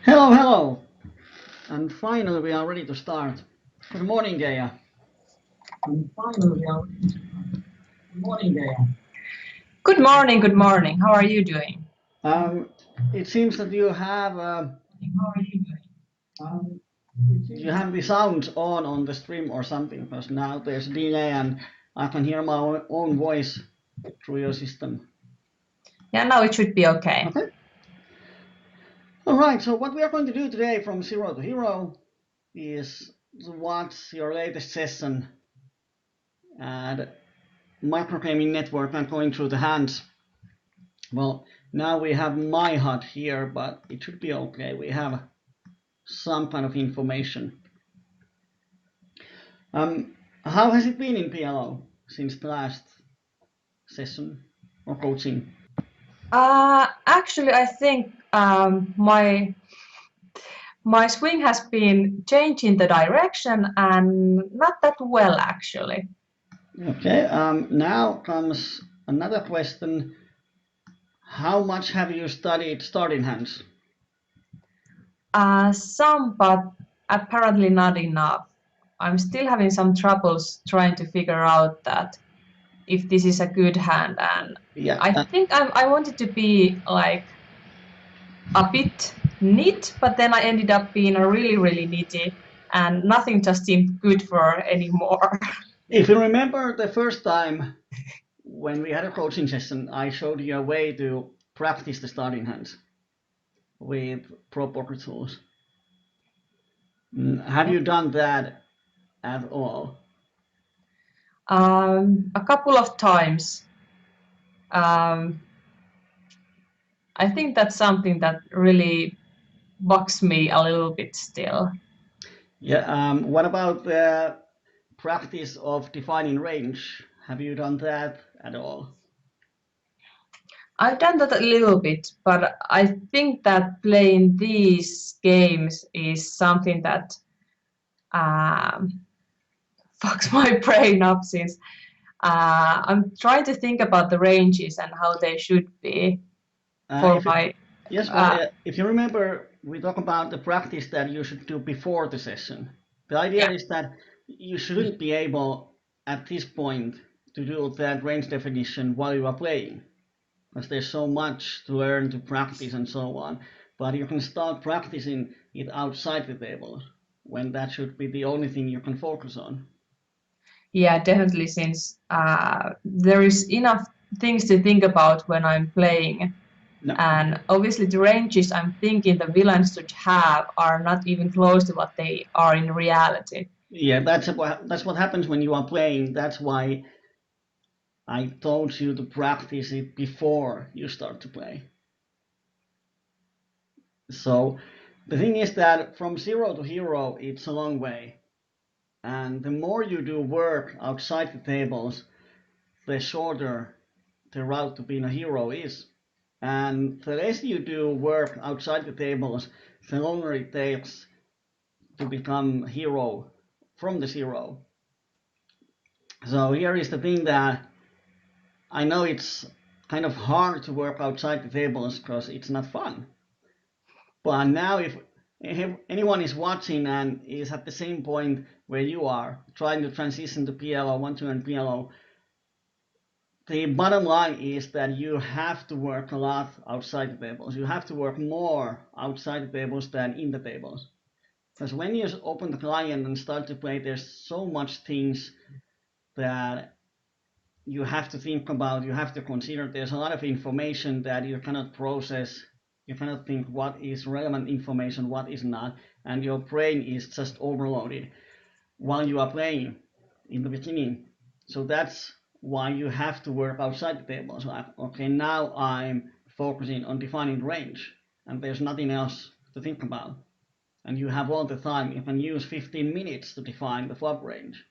Hello, hello! And finally we are ready to start. Good morning, Daya. And finally we are ready to start. Good morning, Daya. Good morning, good morning. How are you doing? Um, it seems that you have How are you doing? you have the sound on the stream or something because now there's delay and I can hear my own voice through your system. Yeah, now it should be okay. Okay. All right. So what we are going to do today from zero to hero is to watch your latest session and microgaming network and going through the hands. Well, now we have my HUD here, but it should be okay. We have some kind of information. How has it been in PLO since the last session or coaching? Actually, I think my swing has been changing the direction and not that well actually. Okay. Now comes another question. How much have you studied starting hands? Some, but apparently not enough. I'm still having some troubles trying to figure out that if this is a good hand, and Yeah. I think I wanted to be like a bit neat, but then I ended up being a really nitty, and nothing just seemed good for anymore. If you remember the first time when we had a coaching session, I showed you a way to practice the starting hands with proper tools. Have you done that at all? A couple of times. Um, I think that's something that really bugs me a little bit still. Yeah. What about the practice of defining range? Have you done that at all? I've done that a little bit, but I think that playing these games is something that um, fucks my brain up since I'm trying to think about the ranges and how they should be for If my. yes, but Uh, if you remember, we talk about the practice that you should do before the session. The idea yeah, is that you shouldn't be able at this point to do that range definition while you are playing, because there's so much to learn, to practice, and so on. But you can start practicing it outside the table when that should be the only thing you can focus on. yeah, definitely. Since there is enough things to think about when I'm playing, No. and obviously the ranges I'm thinking the villains should have are not even close to what they are in reality. Yeah, that's what happens when you are playing. That's why I told you to practice it before you start to play. So the thing is that from zero to hero, it's a long way. And the more you do work outside the tables, the shorter the route to being a hero is. And the less you do work outside the tables, the longer it takes to become hero from the zero. So here is the thing that I know it's kind of hard to work outside the tables because it's not fun. But now, if anyone is watching and is at the same point where you are, trying to transition to PLO, want to learn PLO, the bottom line is that you have to work a lot outside the tables. You have to work more outside the tables than in the tables. Because when you open the client and start to play, there's so much things that you have to think about, you have to consider. There's a lot of information that you cannot process. You cannot think what is relevant information, what is not, and your brain is just overloaded while you are playing in the beginning. So that's why you have to work outside the table. So, okay, now I'm focusing on defining range, and there's nothing else to think about. And you have all the time. You can use 15 minutes to define the flop range.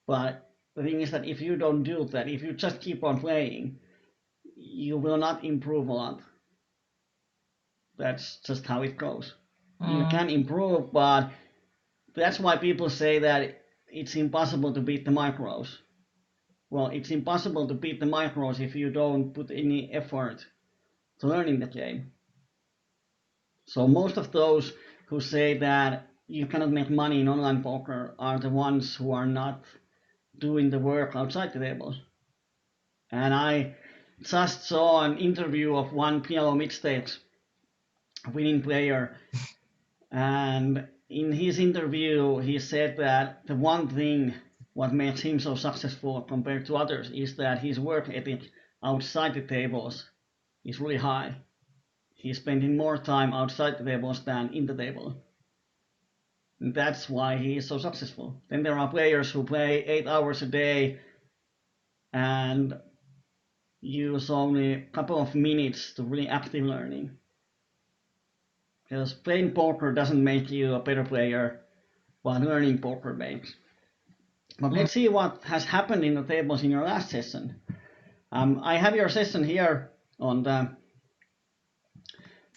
But the thing is that if you don't do that, if you just keep on playing, you will not improve a lot. That's just how it goes. You Mm. can improve, but that's why people say that it's impossible to beat the micros. Well, it's impossible to beat the micros if you don't put any effort to learning the game. So most of those who say that you cannot make money in online poker are the ones who are not doing the work outside the tables. And I just saw an interview of one PLO mid-stakes winning player, and in his interview he said that the one thing what makes him so successful compared to others is that his work ethic outside the tables is really high. He's spending more time outside the tables than in the table. And that's why he is so successful. Then there are players who play 8 hours a day and use only a couple of minutes to really active learning. Because playing poker doesn't make you a better player, but learning poker makes. But let's see what has happened in the tables in your last session. I have your session here on the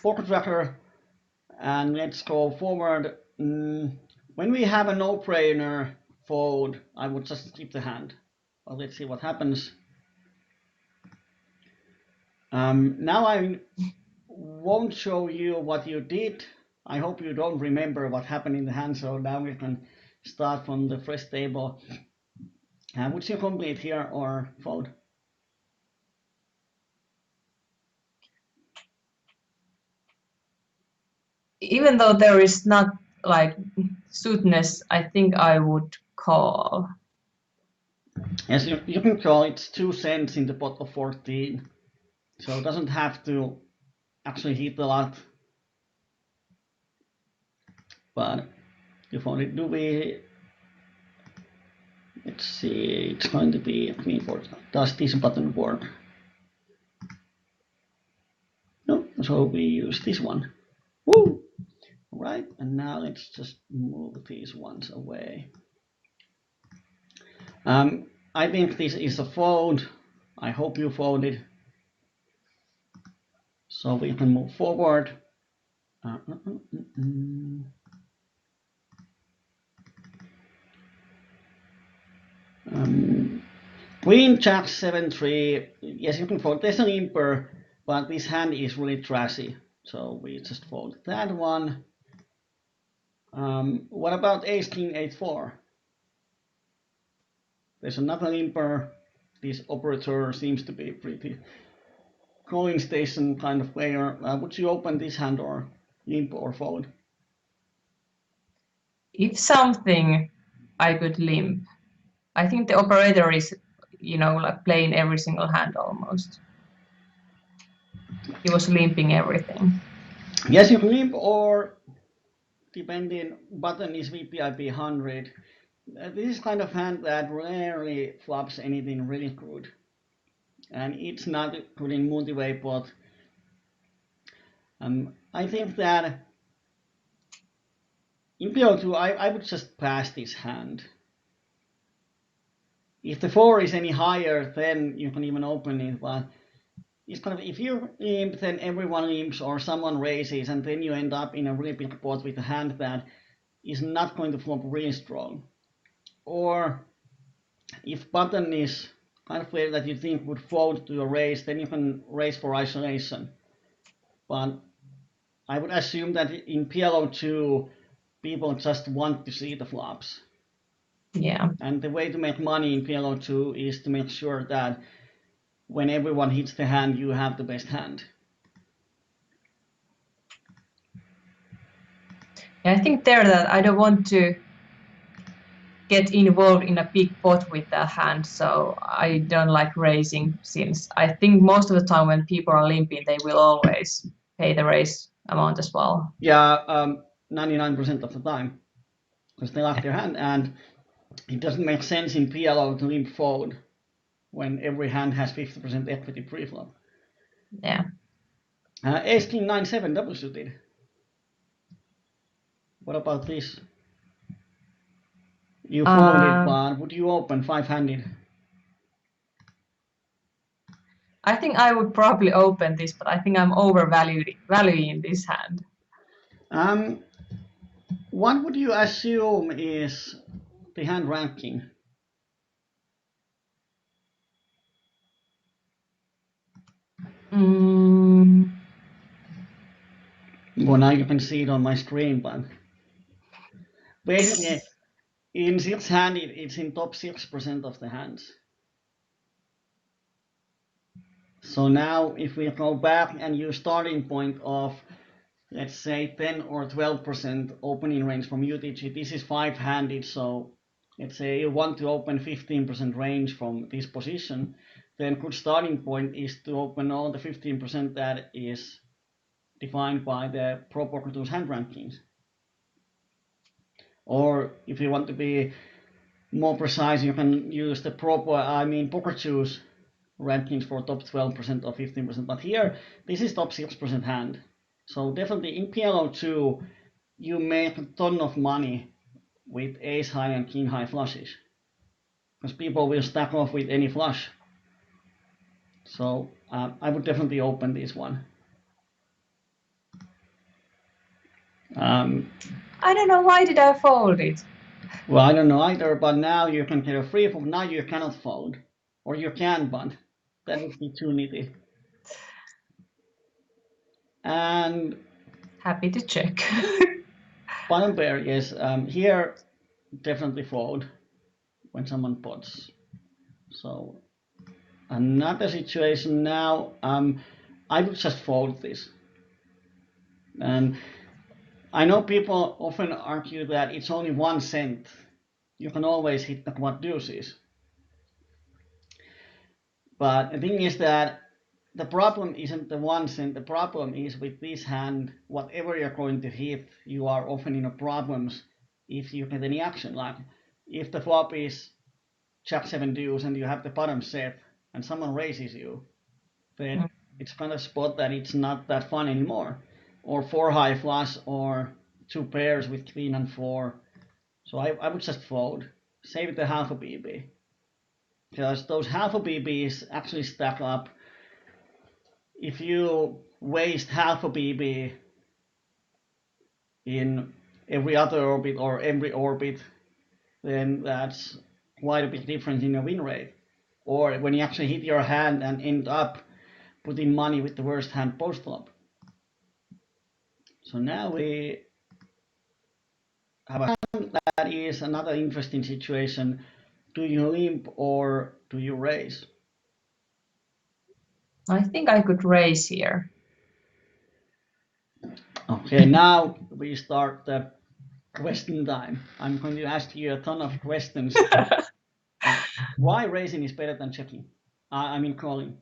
poker tracker, and let's go forward. When we have a no-brainer fold, I would just skip the hand. But let's see what happens. Now I won't show you what you did. I hope you don't remember what happened in the hand, so now we can start from the fresh table. Would you complete here or fold? Even though there is not like suitness, I think I would call. Yes, you can call. It's 2 cents in the pot of 14, so it doesn't have to actually hit a lot. But you found it. Do we? Let's see. It's going to be queen 4. Does this button work? No. So we use this one. Woo! Right, and now let's just move these ones away. I think this is a fold. I hope you folded. So we can move forward. Queen Jack 7-3. Yes, you can fold. There's an imper, but this hand is really trashy. So we just fold that one. What about Ace King 8-4? There's another imper. This operator seems to be pretty calling station kind of player. Would you open this hand or limp or fold? If something, I could limp. I think the operator is, like playing every single hand almost. He was limping everything. Yes, you can limp, or depending, button is VPIP 100. This is kind of hand that rarely flops anything really good. And it's not good in multi-way pot. I think that in PLO2, I would just pass this hand. If the 4 is any higher, then you can even open it, but it's kind of, if you limp, then everyone limps or someone raises, and then you end up in a really big pot with a hand that is not going to flop really strong. Or if button is kind of player that you think would fold to a raise, then you can raise for isolation. But I would assume that in PLO2, people just want to see the flops. Yeah. And the way to make money in PLO2 is to make sure that when everyone hits the hand, you have the best hand. I think there that I don't want to get involved in a big pot with that hand, so I don't like raising, since I think most of the time when people are limping, they will always pay the raise amount as well. Yeah, 99% of the time, because they like their hand, and it doesn't make sense in PLO to limp fold when every hand has 50% equity pre-flop. Yeah. Ace King 9-7 double suited. What about this? You folded, but would you open 5-handed? I think I would probably open this, but I think I'm valuing this hand. What would you assume is the hand ranking? Well, now you can see it on my screen, but basically in six hand it's in top 6% of the hands. So now if we go back and use starting point of, let's say, 10 or 12% opening range from UTG, this is 5-handed, so let's say you want to open 15% range from this position, then good starting point is to open all the 15% that is defined by the Pro Poker Tools hand rankings. Or if you want to be more precise, you can use the Poker Choose rankings for top 12% or 15%. But here, this is top 6% hand. So definitely in PLO2, you make a ton of money with ace high and king high flushes, because people will stack off with any flush. So I would definitely open this one. I don't know, why did I fold it? Well, I don't know either, but now you can get a free fold. Now you cannot fold, or you can, but that would be too nitty. And Happy to check. bottom pair, yes. Here, definitely fold when someone pots. So another situation now, I would just fold this. And I know people often argue that it's only 1 cent. You can always hit the quad deuces. But the thing is that the problem isn't the 1 cent. The problem is with this hand, whatever you're going to hit, you are often in a problems if you get any action. Like if the flop is Jack 7 deuce and you have the bottom set and someone raises you, then it's kind of spot that it's not that fun anymore. Or 4 high flush or 2 pairs with queen and 4. So I would just fold. Save the half a BB. Because those half a BBs actually stack up. If you waste half a BB in every other orbit or every orbit, then that's quite a big difference in your win rate. Or when you actually hit your hand and end up putting money with the worst hand post flop. So now we have a hand that is another interesting situation. Do you limp or do you raise? I think I could raise here. Okay, now we start the question time. I'm going to ask you a ton of questions. Why raising is better than checking? I mean calling.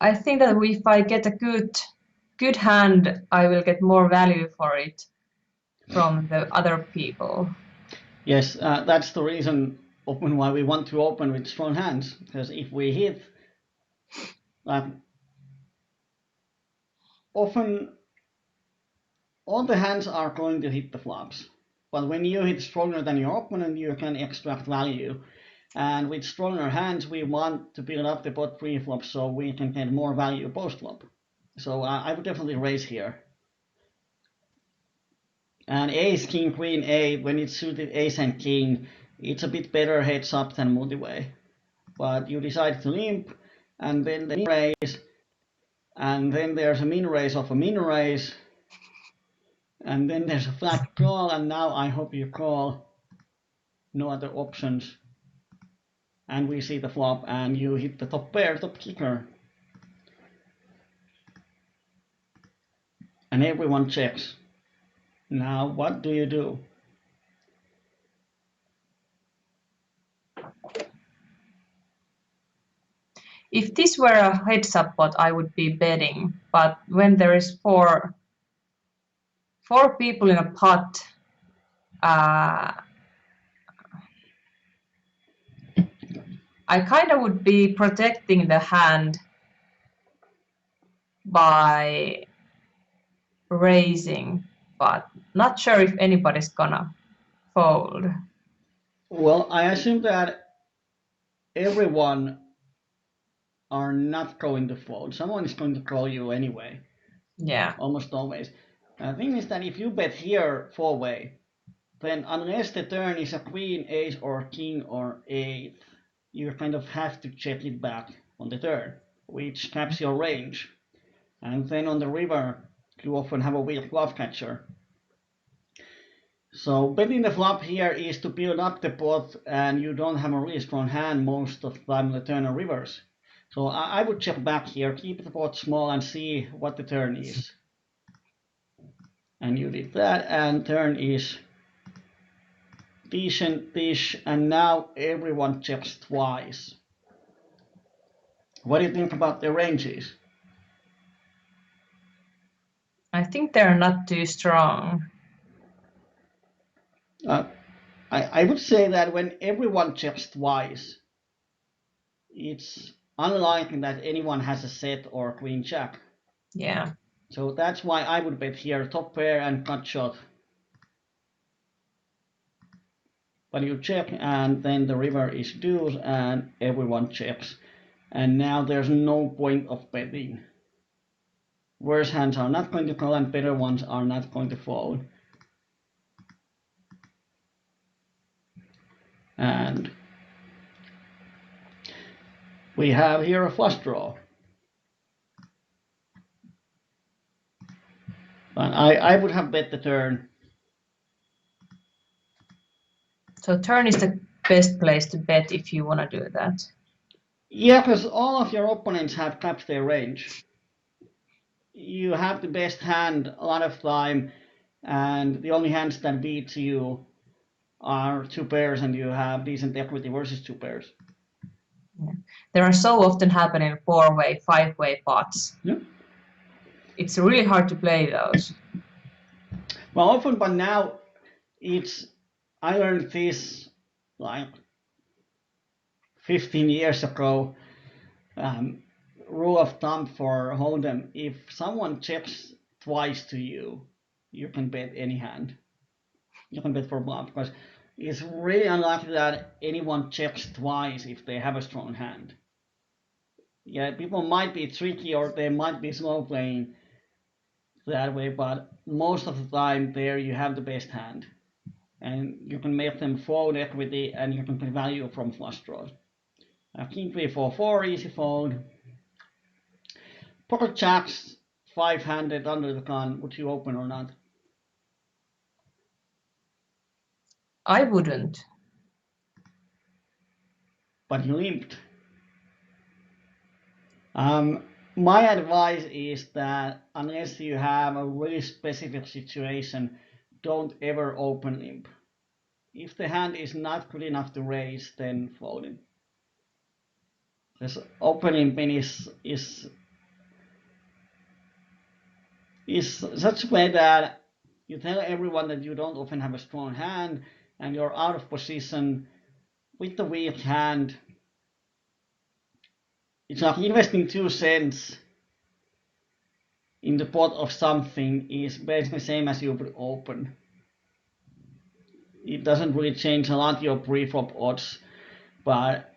I think that if I get a good hand, I will get more value for it from the other people. Yes, that's the reason often why we want to open with strong hands, because if we hit, often all the hands are going to hit the flops. But when you hit stronger than your opponent, you can extract value. And with stronger hands, we want to build up the pot pre-flop so we can get more value post-flop. So I would definitely raise here. And ace, king, queen, a, when it's suited ace and king, it's a bit better heads up than multi-way. But you decide to limp, and then the min raise, and then there's a min raise of a min raise, and then there's a flat call, and now I hope you call. No other options. And we see the flop, and you hit the top pair, top kicker. And everyone checks. Now, what do you do? If this were a heads-up pot, I would be betting. But when there is four people in a pot, I kind of would be protecting the hand by raising, but not sure if anybody's gonna fold. Well, I assume that everyone are not going to fold. Someone is going to call you anyway. Yeah. Almost always. The thing is that if you bet here 4-way, then unless the turn is a queen, ace, or king, or eight, you kind of have to check it back on the turn, which caps your range. And then on the river, you often have a weak bluff catcher. So betting the flop here is to build up the pot, and you don't have a really strong hand most of the time on the turn or rivers. So I would check back here, keep the pot small and see what the turn is. And you did that, and turn is decent-ish, and now everyone checks twice. What do you think about the ranges? I think they're not too strong. I would say that when everyone checks twice, it's unlikely that anyone has a set or queen jack. Yeah. So that's why I would bet here top pair and cut shot. But you check, and then the river is deuce, and everyone checks. And now there's no point of betting. Worse hands are not going to call, and better ones are not going to fold. And we have here a flush draw. But I would have bet the turn. So turn is the best place to bet if you want to do that. Yeah, because all of your opponents have capped their range. You have the best hand a lot of time, and the only hands that beat you are two pairs, and you have decent equity versus two pairs. Yeah. There are so often happening 4-way, 5-way pots. Yeah. It's really hard to play those. Well, often, but now I learned this like 15 years ago. Rule of thumb for Hold'em: if someone checks twice to you, you can bet any hand. You can bet for bluff, because it's really unlikely that anyone checks twice if they have a strong hand. Yeah, people might be tricky or they might be slow playing that way, but most of the time there you have the best hand, and you can make them fold equity, and you can get value from flush draws. King 3-4-4, easy fold. Pocket jacks, 5-handed under the gun. Would you open or not? I wouldn't. But you limped. My advice is that unless you have a really specific situation, don't ever open limp. If the hand is not good enough to raise, then fold it. Because open limping is such a way that you tell everyone that you don't often have a strong hand, and you're out of position with the weak hand. It's like investing 2 cents in the pot of something is basically the same as you would open. It doesn't really change a lot your pre-flop odds, but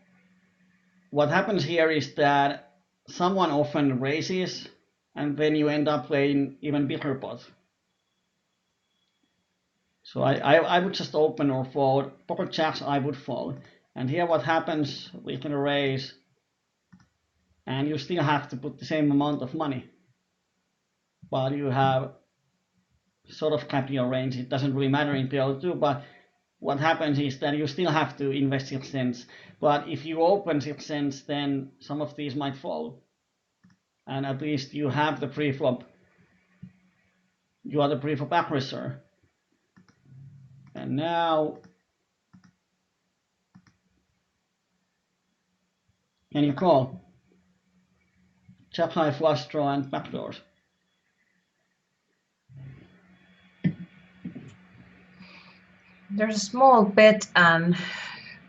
what happens here is that someone often raises, and then you end up playing even bigger pot. So I would just open or fold. Pocket jacks I would fold. And here what happens, we can raise, and you still have to put the same amount of money. But you have sort of capped your range. It doesn't really matter in PLO2, but what happens is that you still have to invest 6 cents. But if you open 6 cents, then some of these might fall. And at least you have the pre-flop. You are the pre-flop aggressor. And now, can you call? Jack high flush draw and backdoors. There's a small bet and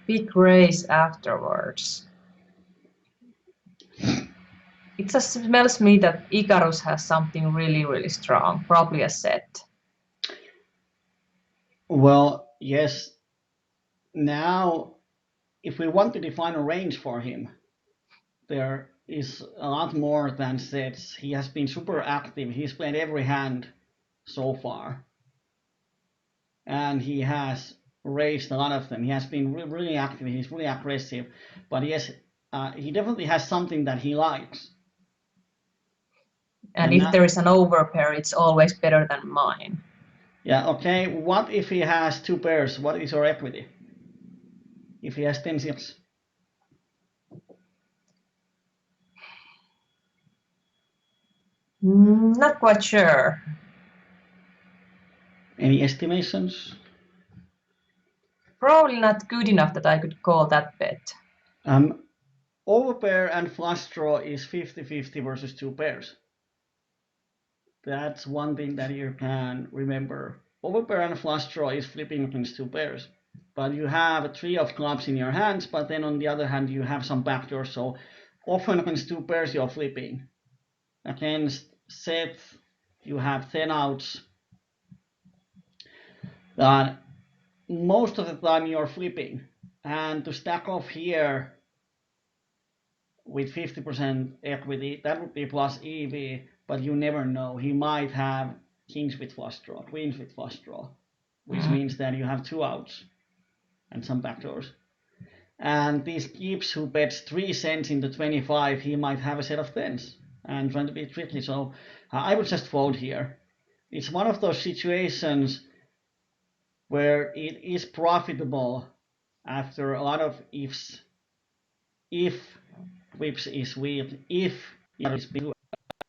big raise afterwards. It just smells me that Icarus has something really, really strong, probably a set. Well, yes. Now, if we want to define a range for him, there is a lot more than sets. He has been super active. He's played every hand so far. And he has raised a lot of them. He has been really active. He's really aggressive. But yes, he definitely has something that he likes. And if there is an overpair, it's always better than mine. Yeah, okay. What if he has two pairs? What is your equity? If he has 10-6? Not quite sure. Any estimations? Probably not good enough that I could call that bet. Overpair and flush draw is 50-50 versus two pairs. That's one thing that you can remember. Overpair and flush draw is flipping against two pairs. But you have a three of clubs in your hands, but then on the other hand you have some backdoors, so often against two pairs you're flipping. Against sets you have 10 outs. But most of the time you're flipping. And to stack off here with 50% equity, that would be plus EV, but you never know. He might have kings with flush draw, queens with flush draw, which means that you have two outs and some backdoors. And this Gibbs, who bets 3 cents into 25, he might have a set of tens and trying to be tricky. So I would just fold here. It's one of those situations where it is profitable after a lot of ifs. If whips is weak, if it is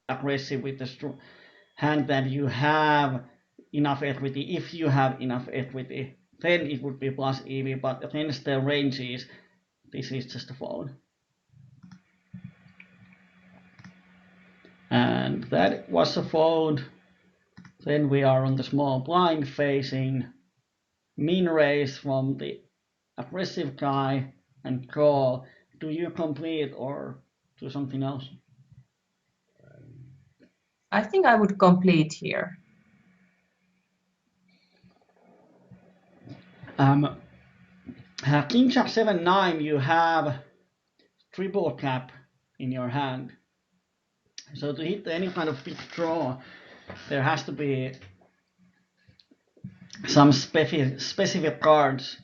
aggressive with the hand that you have enough equity, if you have enough equity, then it would be plus EV, but against the ranges, this is just a fold. And that was a fold. Then we are on the small blind facing min raise from the aggressive guy and call. Do you complete or do something else? I think I would complete here. King Jack 7-9, you have triple cap in your hand. So to hit any kind of big draw, there has to be some specific cards.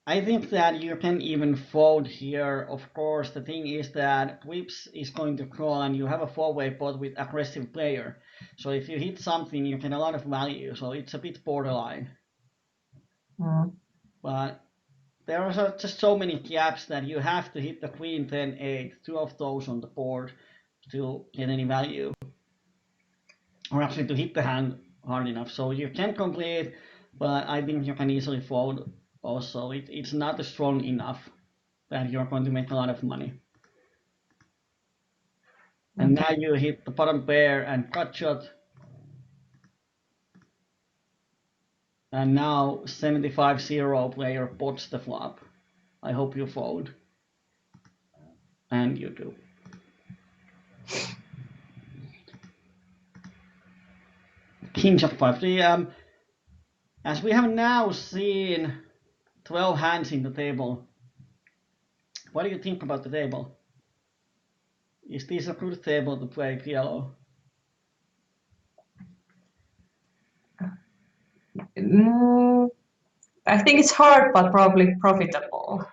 I think that you can even fold here. Of course, the thing is that whips is going to call and you have a four-way pot with aggressive player. So if you hit something, you get a lot of value. So it's a bit borderline. But there are just so many gaps that you have to hit the queen, 10, 8, two of those on the board to get any value. Or actually to hit the hand hard enough. So you can complete, but I think you can easily fold also. It's not strong enough that you're going to make a lot of money. And now you hit the bottom pair and cut shot. And now 75-0 player pots the flop. I hope you fold. And you do. King Jack 5-3. As we have now seen 12 hands in the table, what do you think about the table? Is this a good table to play PLO? I think it's hard, but probably profitable.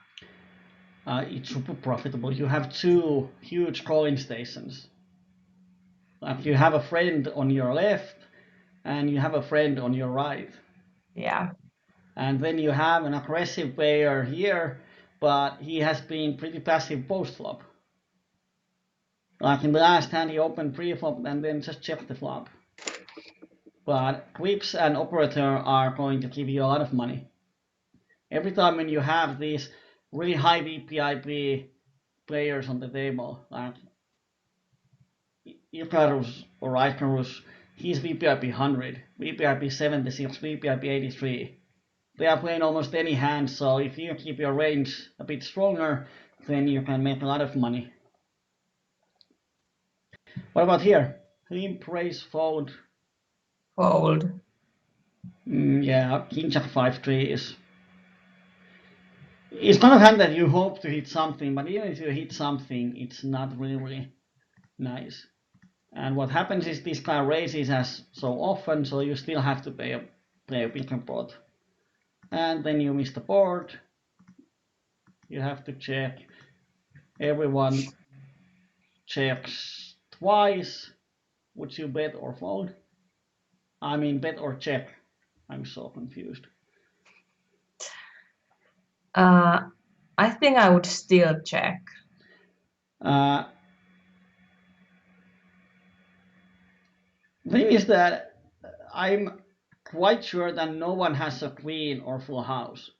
It's super profitable. You have two huge calling stations. Like you have a friend on your left and you have a friend on your right. Yeah. And then you have an aggressive player here, but he has been pretty passive post-flop. Like in the last hand, he opened pre-flop and then just checked the flop. But whips and operator are going to give you a lot of money. Every time when you have these really high VPIP players on the table, like Icarus or Icarus, he's VPIP 100, VPIP 76, VPIP 83. They are playing almost any hand, so if you keep your range a bit stronger, then you can make a lot of money. What about here? Limp, raise, fold. Fold. Yeah, King Jack 5-3 is. It's kind of hand that you hope to hit something, but even if you hit something, it's not really nice. And what happens is this guy raises as so often, so you still have to play a bigger pot. And then you miss the board. You have to check. Everyone checks twice. Would you bet or fold? I mean, bet or check. I'm so confused. I think I would still check. Thing is that I'm quite sure that no one has a queen or full house,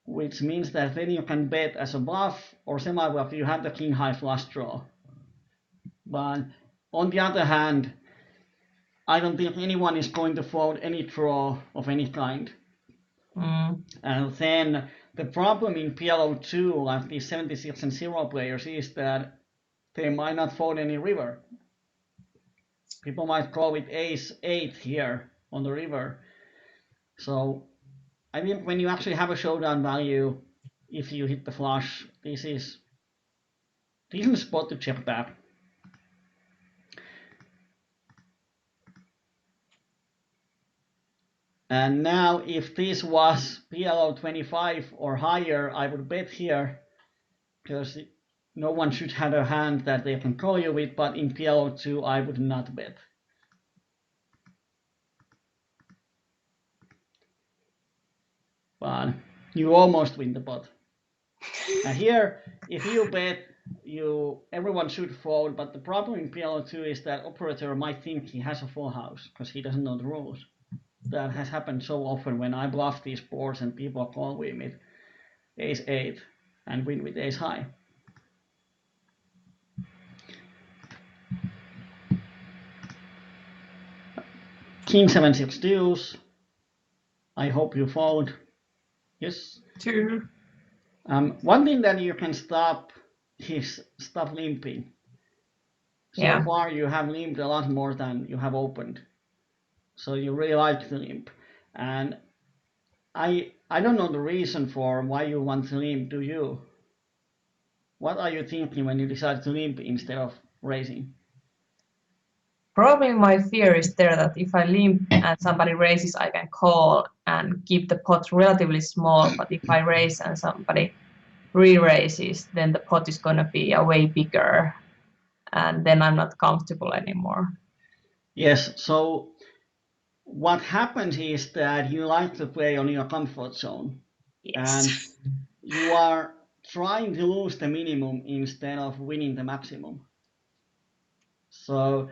which means that then you can bet as a bluff or semi-bluff you have the king high flush draw. But on the other hand, I don't think anyone is going to fold any draw of any kind. And then the problem in PLO2, like these 76 and 0 players, is that they might not fold any river. People might call with ace 8 here on the river. So I think when you actually have a showdown value, if you hit the flush, this is a decent spot to check back. And now if this was PLO 25 or higher, I would bet here, because no one should have a hand that they can call you with, but in PLO 2 I would not bet. But you almost win the pot. And here, if you bet, everyone should fold, but the problem in PLO 2 is that operator might think he has a full house, because he doesn't know the rules. That has happened so often when I bluff these boards and people call me with ace 8 and win with ace high. King 7-6 deuce. I hope you fold. Yes. 2. One thing that you can stop is stop limping. So far you have limped a lot more than you have opened. So you really like to limp. And I don't know the reason for why you want to limp, do you? What are you thinking when you decide to limp instead of raising? Probably my fear is there that if I limp and somebody raises, I can call and keep the pot relatively small. But if I raise and somebody re-raises, then the pot is going to be a way bigger. And then I'm not comfortable anymore. Yes, so what happens is that you like to play on your comfort zone. Yes. And you are trying to lose the minimum instead of winning the maximum. So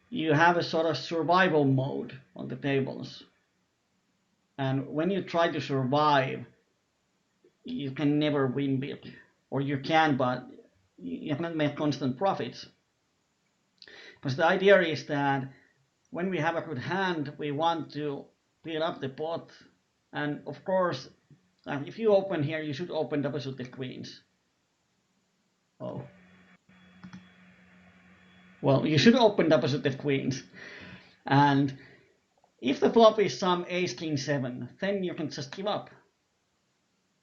you have a sort of survival mode on the tables. And when you try to survive, you can never win big. Or you can, but you cannot make constant profits. Because the idea is that when we have a good hand, we want to build up the pot. And of course, if you open here, you should open double suited queens. Oh. Well, you should open double suited queens. And if the flop is some ace king 7, then you can just give up.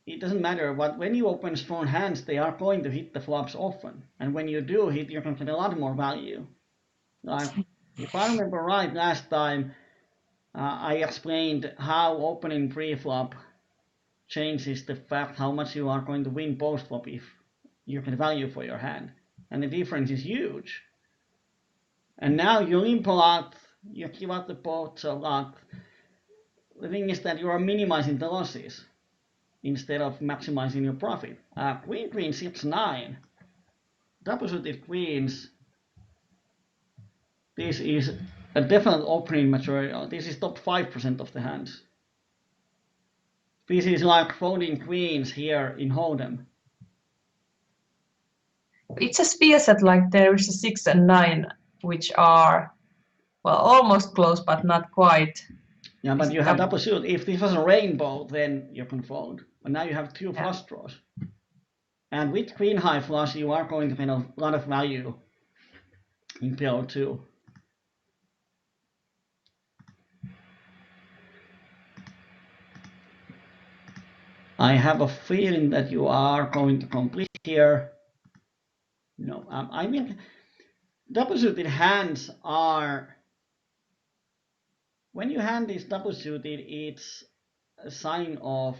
It doesn't matter, but when you open strong hands, they are going to hit the flops often. And when you do hit, you can get a lot more value. If I remember right, last time I explained how opening pre-flop changes the fact how much you are going to win post-flop if you get value for your hand. And the difference is huge. And now you limp a lot, you give up the pots a lot. The thing is that you are minimizing the losses instead of maximizing your profit. Queen 6-9, double suited queens. This is a definite opening material. This is top 5% of the hands. This is like folding queens here in Hold'em. It just feels that like there is a 6 and 9, which are, well, almost close, but not quite. Yeah, but you have double suit. If this was a rainbow, then you can fold. But now you have two flush draws. And with queen high flush, you are going to get a lot of value in PLO2. I have a feeling that you are going to complete here. No, I mean, double suited hands are, when your hand is double suited, it's a sign of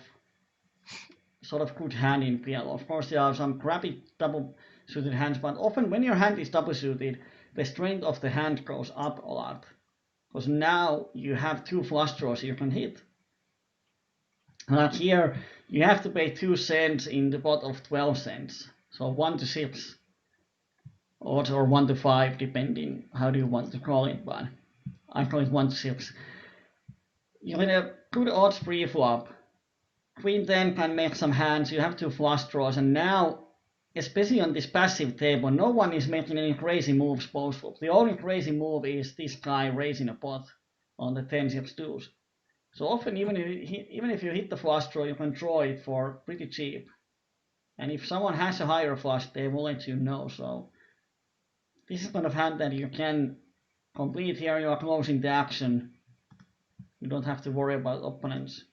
sort of good hand in PLO. Of course, there are some crappy double suited hands, but often when your hand is double suited, the strength of the hand goes up a lot. Because now you have two flush draws you can hit. Like here, you have to pay 2 cents in the pot of 12 cents. So 1 to 6 odds, or 1 to 5, depending how do you want to call it, but I call it 1 to 6. You get a good odds pre-flop. Queen 10 can make some hands, you have 2 flush draws, and now, especially on this passive table, no one is making any crazy moves post-flop. The only crazy move is this guy raising a pot on the 10-6 deuce. So often, even if you hit the flush draw, you can draw it for pretty cheap. And if someone has a higher flush, they will let you know. So this is kind of hand that you can complete here. You are closing the action. You don't have to worry about opponents.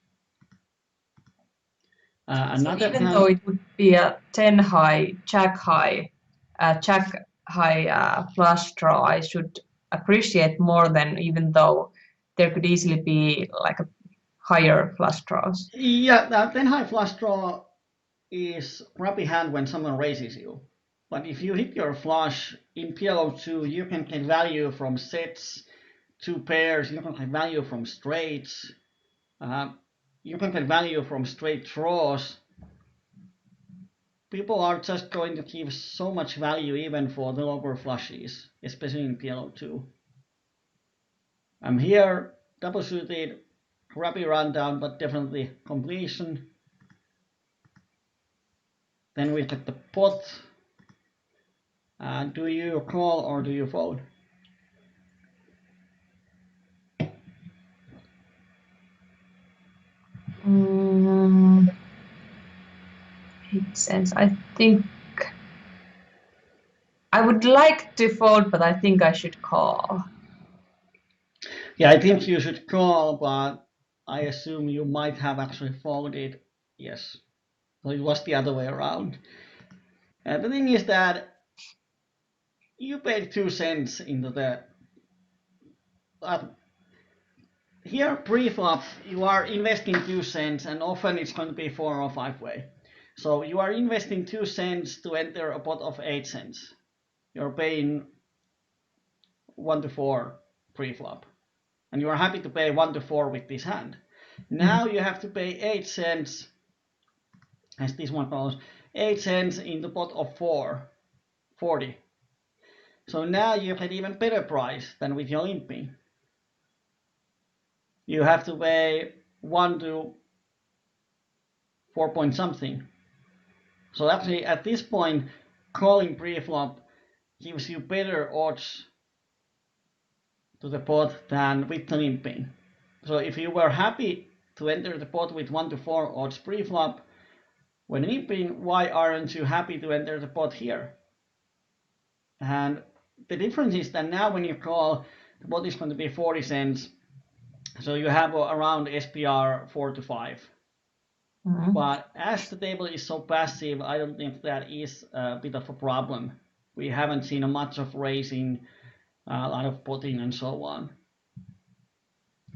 So Another even hand, though it would be a 10 high, jack high, flush draw, I should appreciate more than, even though there could easily be like a higher flush draws. yeah, that 10 high flush draw is crappy hand when someone raises you. But if you hit your flush in PLO2, you can get value from sets, 2 pairs, you can get value from straights, you can get value from straight draws. People are just going to give so much value even for the lower flushes, especially in PLO2. I'm here, double suited, crappy rundown, but definitely completion. Then we get the pot. Do you call or do you fold? Makes sense. I think I would like to fold, but I think I should call. Yeah, I think you should call, but I assume you might have actually folded. Yes. So it was the other way around. The thing is that you paid 2 cents into the here pre-flop you are investing 2 cents, and often it's going to be 4 or 5 way. So you are investing 2 cents to enter a pot of 8 cents. You're paying 1 to 4 pre-flop, and you are happy to pay 1 to 4 with this hand. Now you have to pay 8 cents, as this one goes, 8 cents in the pot of 40. So now you get even better price than with your limping. You have to pay 1 to 4 point something. So actually at this point, calling pre-flop gives you better odds to the pot than with the limping. So if you were happy to enter the pot with 1 to 4 odds pre-flop, when limping, why aren't you happy to enter the pot here? And the difference is that now when you call, the pot is going to be 40 cents. So you have around SPR 4 to 5. But as the table is so passive, I don't think that is a bit of a problem. We haven't seen much of raising, a lot of potting and so on.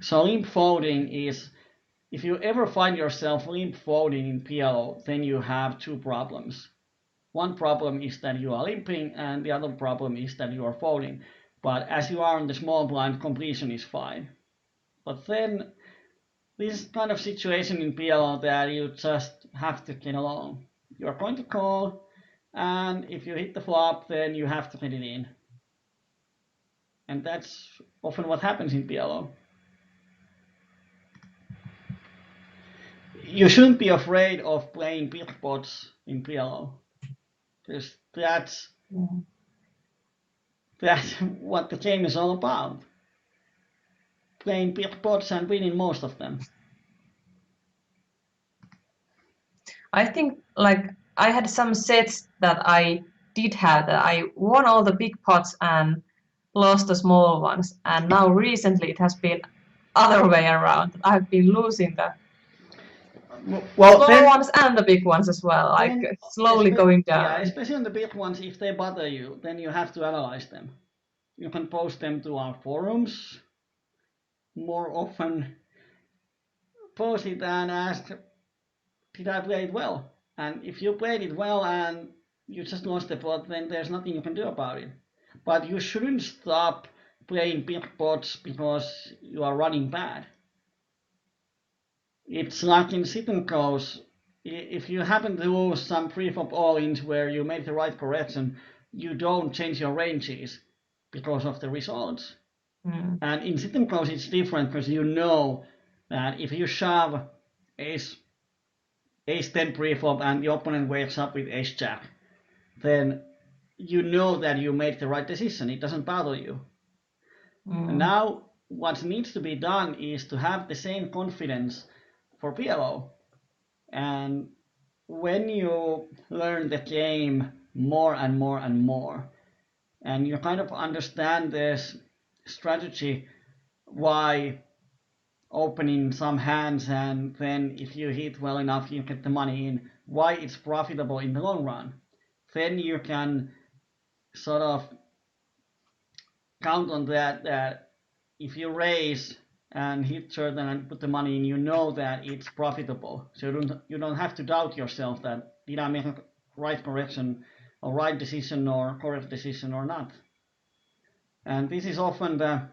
So limp folding is, if you ever find yourself limp folding in PLO, then you have 2 problems. One problem is that you are limping, and the other problem is that you are folding. But as you are on the small blind, completion is fine. But then this kind of situation in PLO that you just have to get along. You are going to call, and if you hit the flop, then you have to get it in. And that's often what happens in PLO. You shouldn't be afraid of playing big pots in PLO, because that's what the game is all about. Playing big pots and winning most of them. I think like I had some sets that I did have that I won all the big pots and lost the small ones, and now recently it has been other way around. I've been losing the Well, small ones and the big ones as well, like slowly going yeah, down. especially on the big ones, if they bother you, then you have to analyze them. you can post them to our forums more often. Post it and ask, did I play it well? And if you played it well and you just lost the pot, then there's nothing you can do about it. But you shouldn't stop playing big pots because you are running bad. It's like in sit and goes. If you happen to lose some pre-flop all-ins where you made the right correction, you don't change your ranges because of the results. And in sit and goes it's different because you know that if you shove ace 10 pre-flop and the opponent wakes up with ace jack, then you know that you made the right decision. It doesn't bother you. And now what needs to be done is to have the same confidence for PLO. And when you learn the game more and more and more, and you kind of understand this strategy, why opening some hands and then if you hit well enough you get the money in, why it's profitable in the long run, then you can sort of count on that if you raise and hit certain and put the money in, you know that it's profitable. So you don't have to doubt yourself that did I make a right correction or right decision or correct decision or not. And this is often the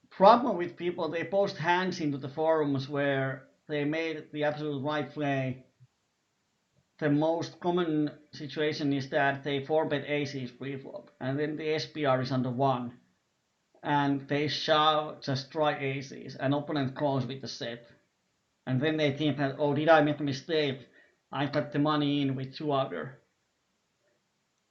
problem with people. They post hands into the forums where they made the absolute right play. The most common situation is that they 4-bet aces pre-flop and then the SPR is under 1 and they shove just dry aces and opponent calls with the set, and then they think that, oh, did I make a mistake, I got the money in with 2 outer.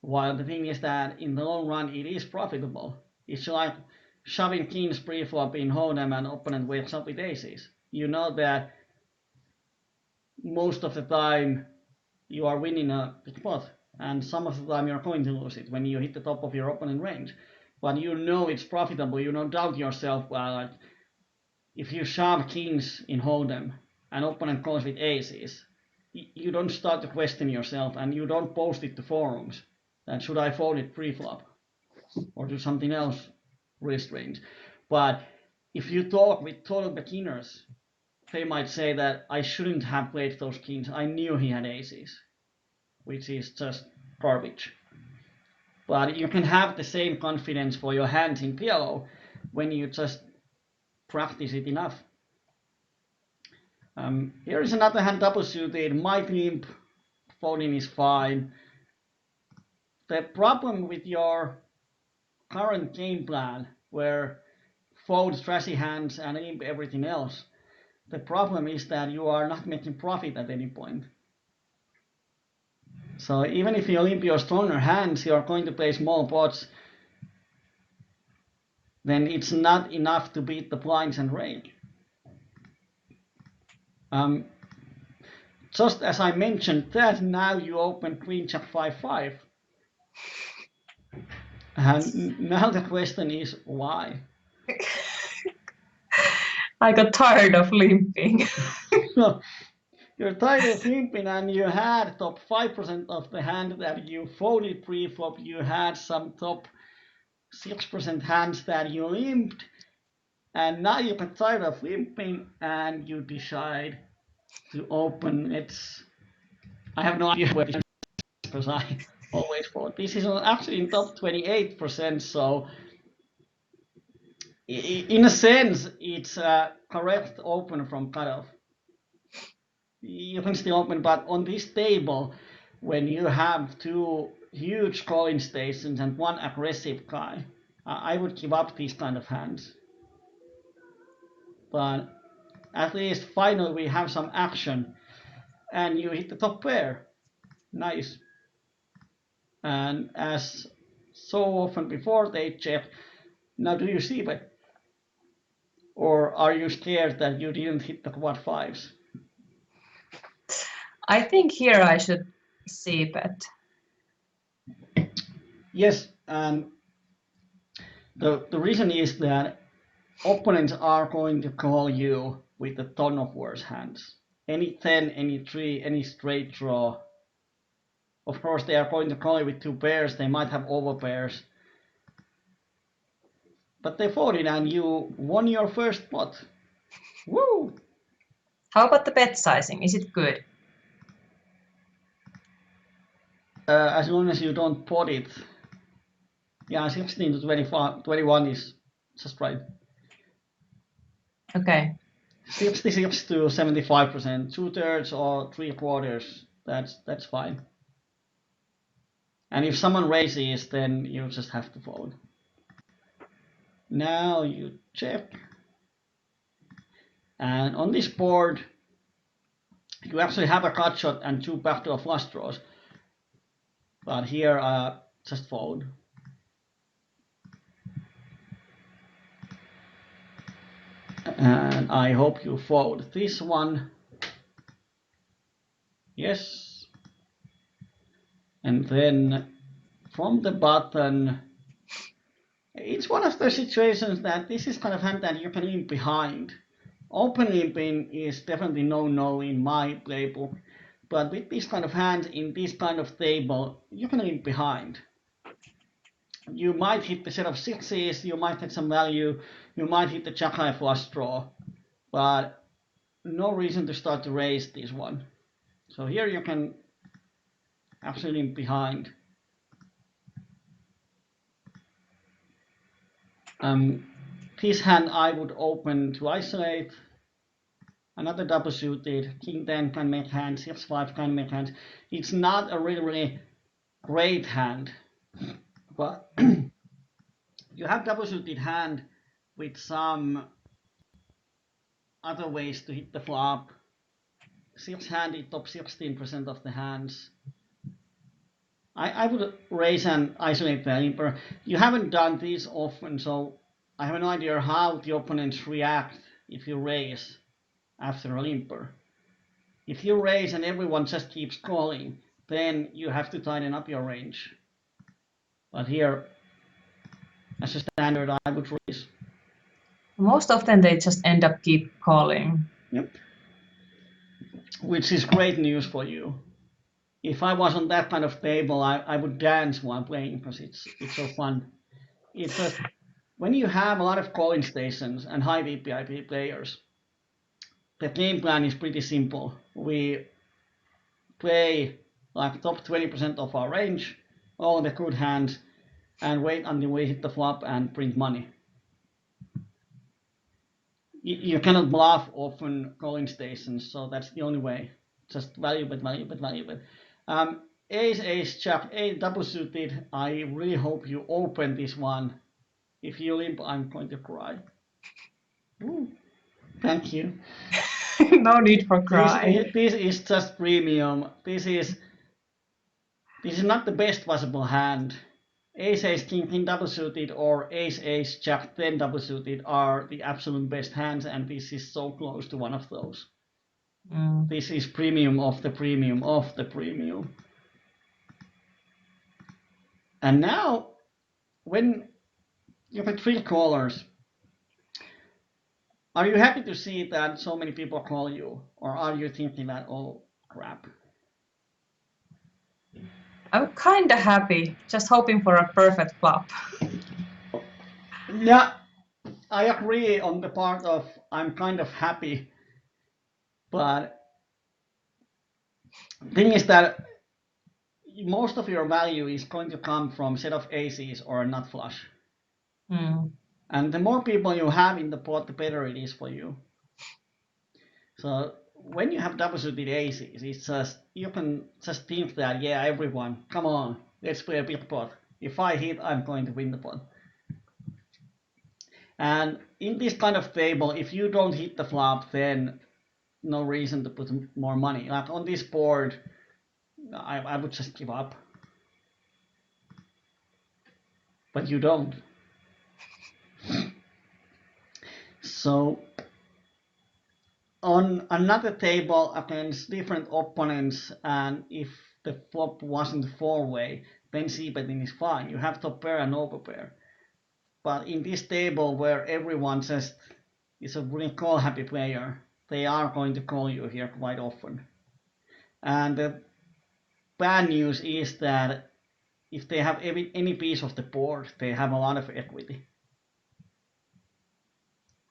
While the thing is that in the long run it is profitable. It's like shoving kings pre-flop in hold'em and opponent wakes up with aces. You know that most of the time you are winning a big pot, and some of the time you're going to lose it when you hit the top of your opponent range. But you know it's profitable. You don't doubt yourself. Well, like if you shove kings in hold'em and opponent calls with aces, you don't start to question yourself, and you don't post it to forums. That should I fold it pre-flop or do something else really strange. But if you talk with total beginners, they might say that I shouldn't have played those kings. I knew he had aces, which is just garbage. But you can have the same confidence for your hands in PLO when you just practice it enough. Here is another hand double suited, might limp, folding is fine. The problem with your current game plan, where fold trashy hands and limp everything else, the problem is that you are not making profit at any point. So even if you limp your stronger hands, you are going to play small pots, then it's not enough to beat the blinds and rake. Just as I mentioned that, now you open Queen Jack 5-5. And now the question is why? I got tired of limping. You're tired of limping and you had top 5% of the hand that you folded pre-flop. You had some top 6% hands that you limped. And now you get tired of limping and you decide to open. I have no idea where this is because I always thought this is actually in top 28%. So in a sense, it's a correct open from cutoff. You can still open, but on this table, when you have 2 huge calling stations and 1 aggressive guy, I would give up these kind of hands. But at least finally we have some action, and you hit the top pair. Nice. And as so often before, they check. Now, do you see it? Or are you scared that you didn't hit the quad 5s? I think here I should c-bet. Yes, and the reason is that opponents are going to call you with a ton of worse hands. Any 10, any 3, any straight draw. Of course, they are going to call you with 2 pairs. They might have over pairs. But they folded and you won your first pot. Woo! How about the bet sizing? Is it good? As long as you don't pot it. Yeah, 16 to 25, 21 is just right. Okay. 66 to 75%, 2/3 or 3/4. That's fine. And if someone raises, then you just have to fold. Now you check. And on this board, you actually have a cut shot and 2 backdoor flush draws. But here, just fold. And I hope you fold this one. Yes. And then from the button, it's one of those situations that this is kind of hand that you can limp behind. Open limping is definitely no in my playbook, but with this kind of hand in this kind of table, you can limp behind. You might hit the set of sixes, you might get some value, you might hit the jack high flush draw, but no reason to start to raise this one. So here you can actually limp behind. This hand I would open to isolate. Another double suited, king 10 can make hands, 6-5 can make hands. It's not a really great hand, but you have double suited hand with some other ways to hit the flop. 6-handed top 16% of the hands. I would raise and isolate the limper. You haven't done this often, so I have no idea how the opponents react if you raise after a limper. If you raise and everyone just keeps calling, then you have to tighten up your range. But here, as a standard, I would raise. Most often they just end up keep calling. Yep. Which is great news for you. If I was on that kind of table, I would dance while playing because it's so fun. It's just when you have a lot of calling stations and high VPIP players, the game plan is pretty simple. We play like top 20% of our range, all the good hands, and wait until we hit the flop and print money. You cannot bluff often calling stations, so that's the only way. Just value bet, value bet, value bet. Ace, ace, jack, eight double suited. I really hope you open this one. If you limp, I'm going to cry. Ooh, thank you. No need for crying. This is just premium. This is not the best possible hand. Ace, ace, king double suited or ace, ace, jack 10 double suited are the absolute best hands, and this is so close to one of those. This is premium of the premium of the premium. And now, when you have 3 callers, are you happy to see that so many people call you, or are you thinking that, oh crap? I'm kinda happy, just hoping for a perfect flop. Yeah, I agree on the part of I'm kind of happy, but the thing is that most of your value is going to come from set of aces or a nut flush. And the more people you have in the pot, the better it is for you. So when you have double suited aces, it's just you can just think that, yeah, everyone, come on, let's play a big pot. If I hit, I'm going to win the pot. And in this kind of table, if you don't hit the flop, then no reason to put more money. Like on this board, I would just give up. But you don't. So on another table against different opponents, and if the flop wasn't 4-way, then c-betting is fine. You have top pair and over pair. But in this table where everyone just is a really call happy player, they are going to call you here quite often. And the bad news is that if they have any piece of the board, they have a lot of equity.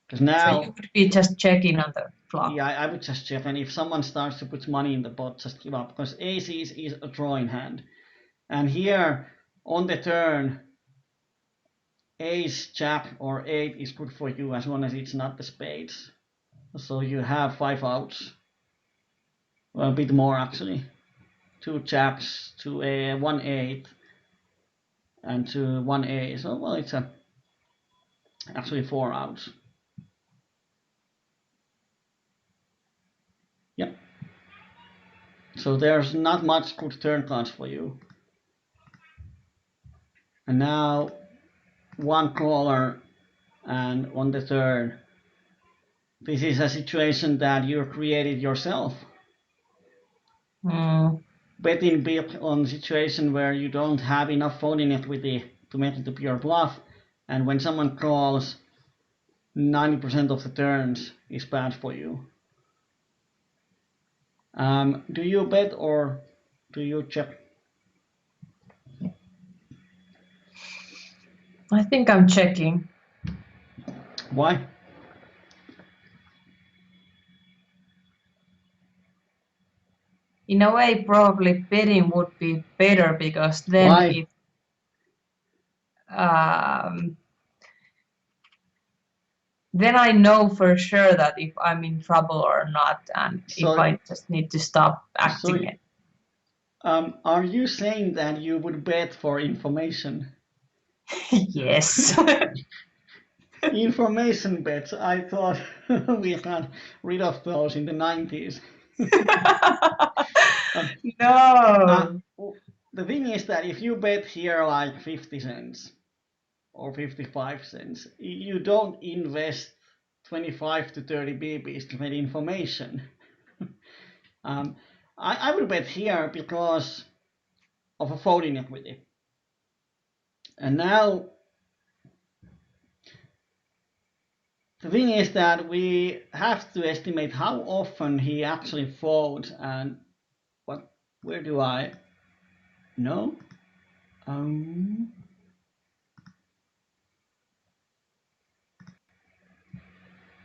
Because now, So you would be just checking on the flop. yeah, I would just check, and if someone starts to put money in the pot, just give up, because ace is a drawing hand. And here, on the turn, ace, jack, or 8 is good for you as long as it's not the spades. So you have 5 outs. Well, a bit more actually. 2 jacks, 1 8, and 1 ace. So, well, it's actually 4 outs. Yep. So there's not much good turn cards for you. And now, one caller, and on the turn, this is a situation that you created yourself. Betting big on situation where you don't have enough folding equity to make it a pure bluff, and when someone calls, 90% of the turns is bad for you. Do you bet or do you check? I think I'm checking. Why? In a way, probably betting would be better because then Why? if then I know for sure that if I'm in trouble or not, and if So, I just need to stop acting it. Are you saying that you would bet for information? Yes. Information bets. I thought we got rid of those in the 90s. No. The thing is that if you bet here like 50 cents or 55 cents, you don't invest 25 to 30 BBs to get information. I would bet here because of a folding equity. And now the thing is that we have to estimate how often he actually folds, and where do I know?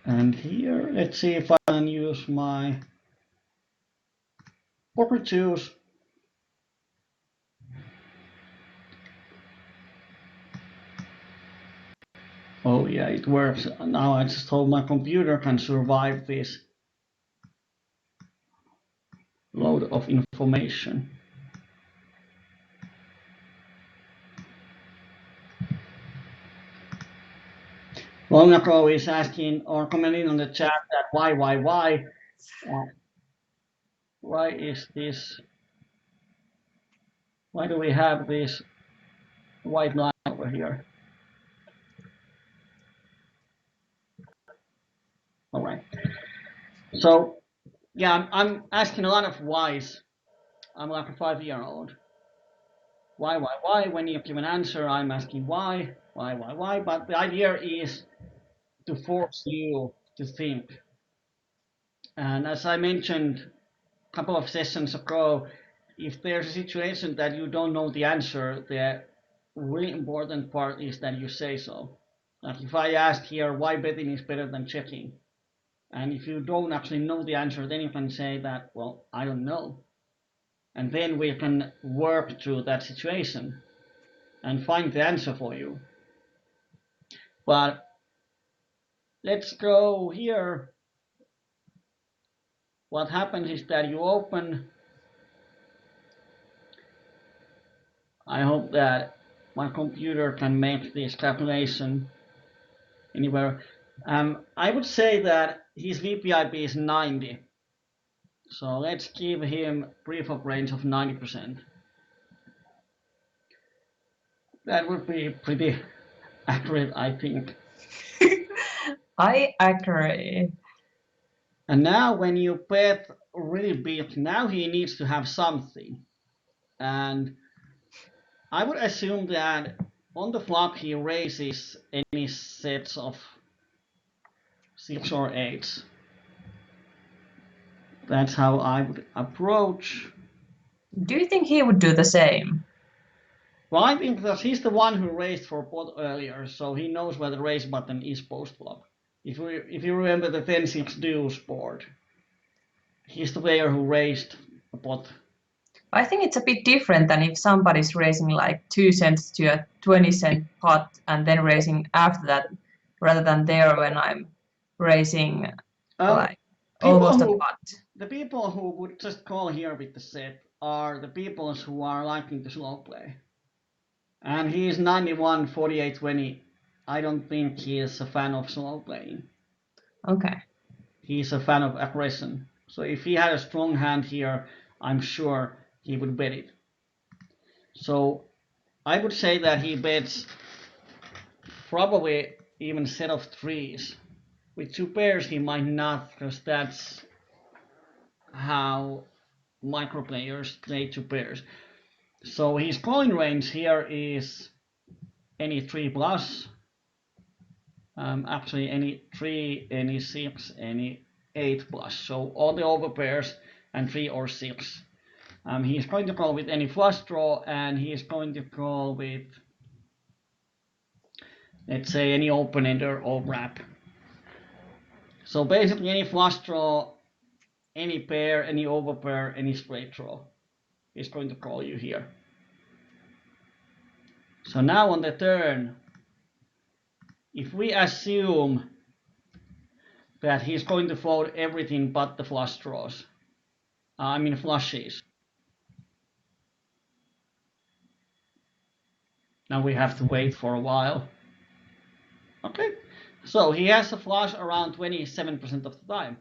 And here, let's see if I can use my poker choose. Oh yeah, it works. Now I just hope my computer can survive this load of information. Long ago is asking or commenting on the chat that why? Why is this? Why do we have this white line over here? All right. So yeah, I'm asking a lot of whys. I'm like a 5-year-old. Why? When you give an answer, I'm asking why. But the idea is to force you to think. And as I mentioned a couple of sessions ago, if there's a situation that you don't know the answer, the really important part is that you say so. Like if I ask here why betting is better than checking, and if you don't actually know the answer, then you can say that, well, I don't know. And then we can work through that situation and find the answer for you. But let's go here. What happens is that you open. I hope that my computer can make this calculation anywhere. I would say that his VPIP is 90. So let's give him pre-flop range of 90%. That would be pretty accurate, I think. I agree. And now when you bet really big, now he needs to have something. And I would assume that on the flop he raises any sets of 6 or 8s. That's how I would approach. Do you think he would do the same? Well, I think that he's the one who raised for pot earlier, so he knows where the raise button is post flop. If you remember the 10-6 deuce board, he's the player who raised a pot. I think it's a bit different than if somebody's raising like 2 cents to a 20-cent pot and then raising after that, rather than there when I'm raising like almost a pot. The people who would just call here with the set are the people who are liking the slow play. And he is 91, 48, 20. I don't think he is a fan of slow playing. Okay. He's a fan of aggression. So if he had a strong hand here, I'm sure he would bet it. So I would say that he bets probably even a set of threes. With two pairs he might not, because that's how micro players play two pairs. So his calling range here is any 3 plus, actually any 3, any 6, any 8 plus. So all the overpairs and 3 or 6. He's going to call with any flush draw, and he's going to call with, let's say, any open-ender or wrap. So basically any flush draw, any pair, any overpair, any straight draw is going to call you here. So now on the turn, if we assume that he's going to fold everything but the flush draws, flushes. Now we have to wait for a while. Okay, so he has a flush around 27% of the time,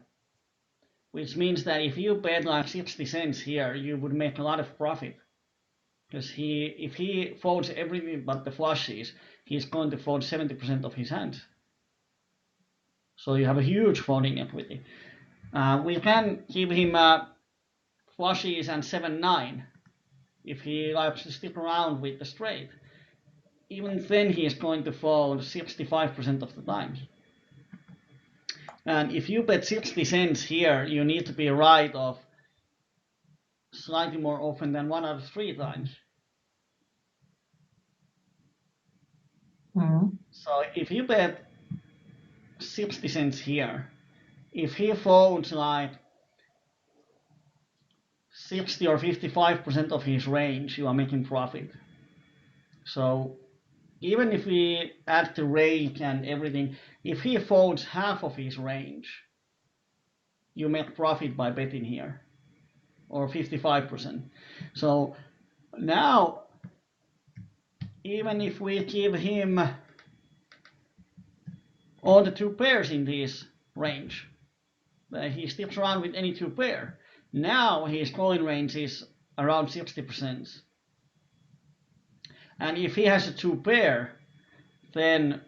which means that if you bet like 60 cents here, you would make a lot of profit. Because if he folds everything but the flushes, he's going to fold 70% of his hands. So you have a huge folding equity. We can give him flushes and 7-9 if he likes to stick around with the straight. Even then he is going to fold 65% of the time. And if you bet 60 cents here, you need to be right of slightly more often than 1 out of 3 times. So if you bet 60 cents here, if he folds like 60 or 55% of his range, you are making profit. So even if we add the range and everything, if he folds half of his range, you make profit by betting here, or 55%. So now, even if we give him all the 2 pairs in this range, he sticks around with any 2 pair. Now his calling range is around 60%. And if he has a 2 pair, then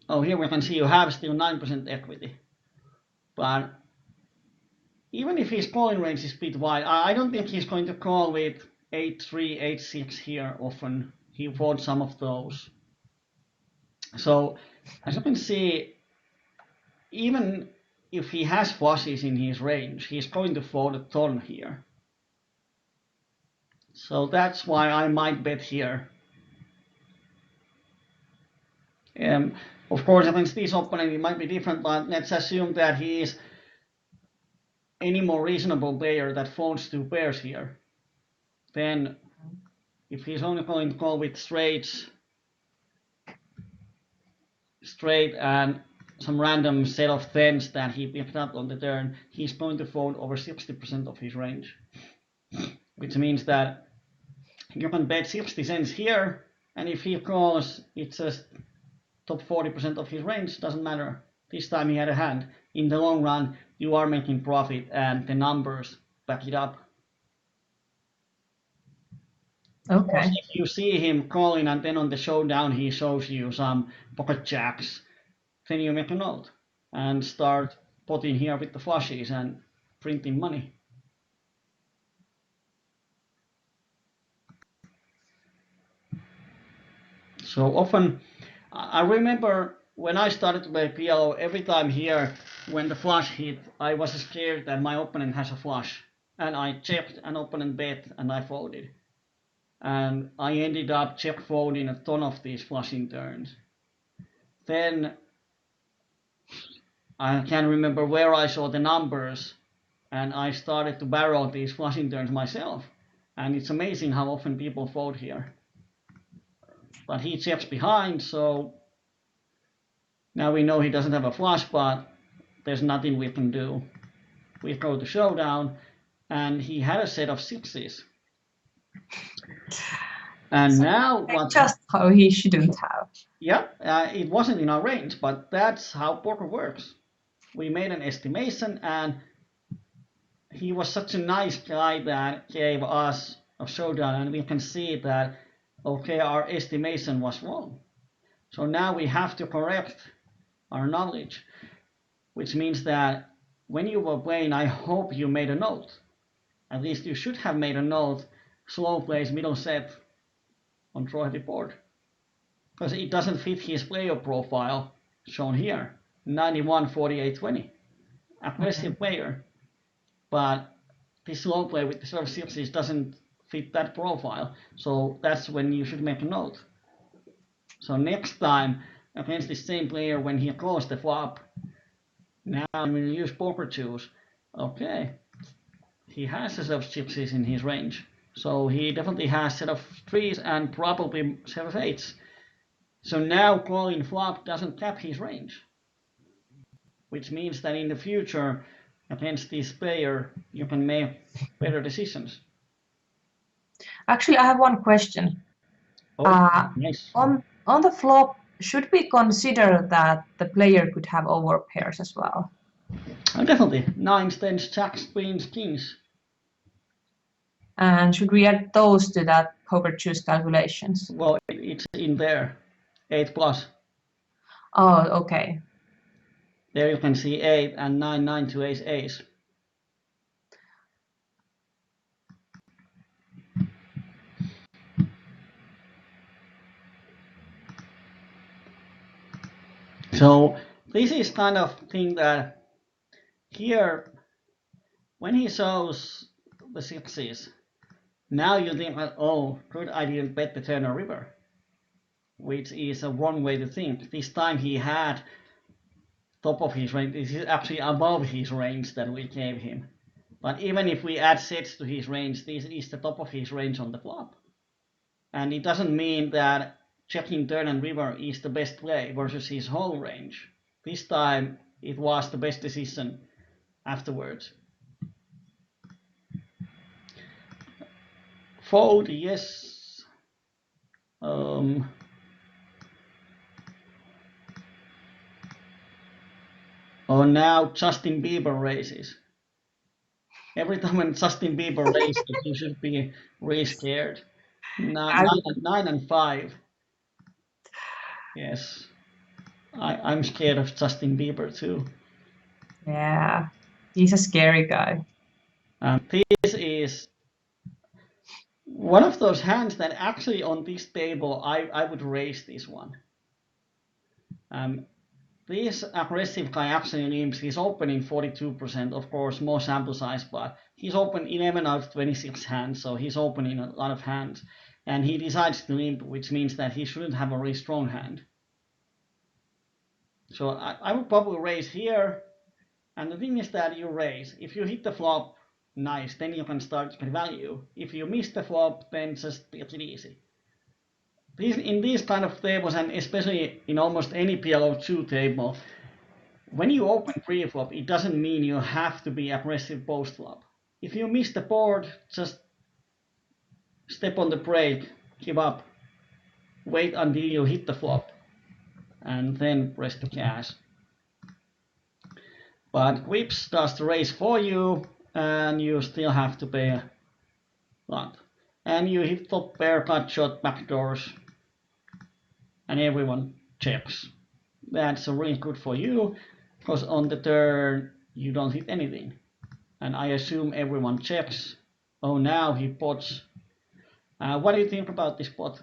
here we can see you have still 9% equity. But even if his calling range is a bit wide, I don't think he's going to call with 8-3, 8-6 here often. He folds some of those. So as you can see, even if he has flushes in his range, he's going to fold a ton here. So that's why I might bet here. Of course, against this opponent it might be different, but let's assume that he is any more reasonable player that folds 2 pairs here. Then if he's only going to call with straight and some random set of tens that he picked up on the turn, he's going to fold over 60% of his range. Which means that you can bet 60 cents here, and if he calls, it's just top 40% of his range, doesn't matter. This time he had a hand. In the long run, you are making profit, and the numbers back it up. Okay. Of course, if you see him calling and then on the showdown he shows you some pocket jacks, then you make a note and start potting here with the flushes and printing money. So often, I remember when I started to play PLO, every time here when the flush hit, I was scared that my opponent has a flush, and I checked an opponent bet and I folded. and I ended up check folding a ton of these flushing turns. Then I can't remember where I saw the numbers, and I started to barrel these flushing turns myself. And it's amazing how often people fold here. But he checks behind, so now we know he doesn't have a flush, but there's nothing we can do. We go to showdown, and he had a set of sixes. And So now what? just how he shouldn't have. Yeah, it wasn't in our range, but that's how poker works. We made an estimation, and he was such a nice guy that gave us a showdown, and we can see that, okay, our estimation was wrong. So now we have to correct our knowledge, which means that when you were playing, I hope you made a note. At least you should have made a note, slow plays middle set on draw heavy board. Because it doesn't fit his player profile shown here. 91, 48, 20. Aggressive player. But this slow play with the sort of sixes doesn't fit that profile. So that's when you should make a note. So next time against the same player, when he calls the flop, now when you use poker tools, okay, he has a set of sixes in his range. So he definitely has a set of threes and probably a set of eights. So now calling flop doesn't cap his range, which means that in the future against this player you can make better decisions. Actually, I have one question. Nice. On the flop, should we consider that the player could have overpairs as well? Definitely. Nines, tens, jacks, queens, kings. And should we add those to that poker choose calculations? Well, it's in there. 8 plus. Oh, okay. There you can see 8 and 9, 9 to ace, ace. So this is kind of thing that here, when he shows the sixes, now you think, oh, good, I didn't bet the turn or river, which is a wrong way to think. This time he had top of his range. This is actually above his range that we gave him. But even if we add sets to his range, this is the top of his range on the flop. And it doesn't mean that checking turn and river is the best play versus his whole range. This time it was the best decision afterwards. Fold, yes. Oh, now Justin Bieber raises. Every time when Justin Bieber raises, you should be really scared. 9 and 5. Yes. I'm scared of Justin Bieber too. Yeah, he's a scary guy. This is one of those hands that actually on this table I would raise this one. This aggressive guy actually limps. He's opening 42%, of course, more sample size, but he's open 11 out of 26 hands, so he's opening a lot of hands. And he decides to limp, which means that he shouldn't have a really strong hand. So I would probably raise here. And the thing is that you raise. If you hit the flop, nice, then you can start to get value. If you miss the flop, then just take it easy. In these kind of tables, and especially in almost any PLO2 table, when you open pre-flop, it doesn't mean you have to be aggressive post-flop. If you miss the board, just step on the brake, give up, wait until you hit the flop, and then press the cash. But Quips does the raise for you, and you still have to pay a lot. And you hit top pair, cut shot, backdoors, and everyone checks. That's really good for you, because on the turn you don't hit anything. And I assume everyone checks. Oh, now he pots. What do you think about this pot?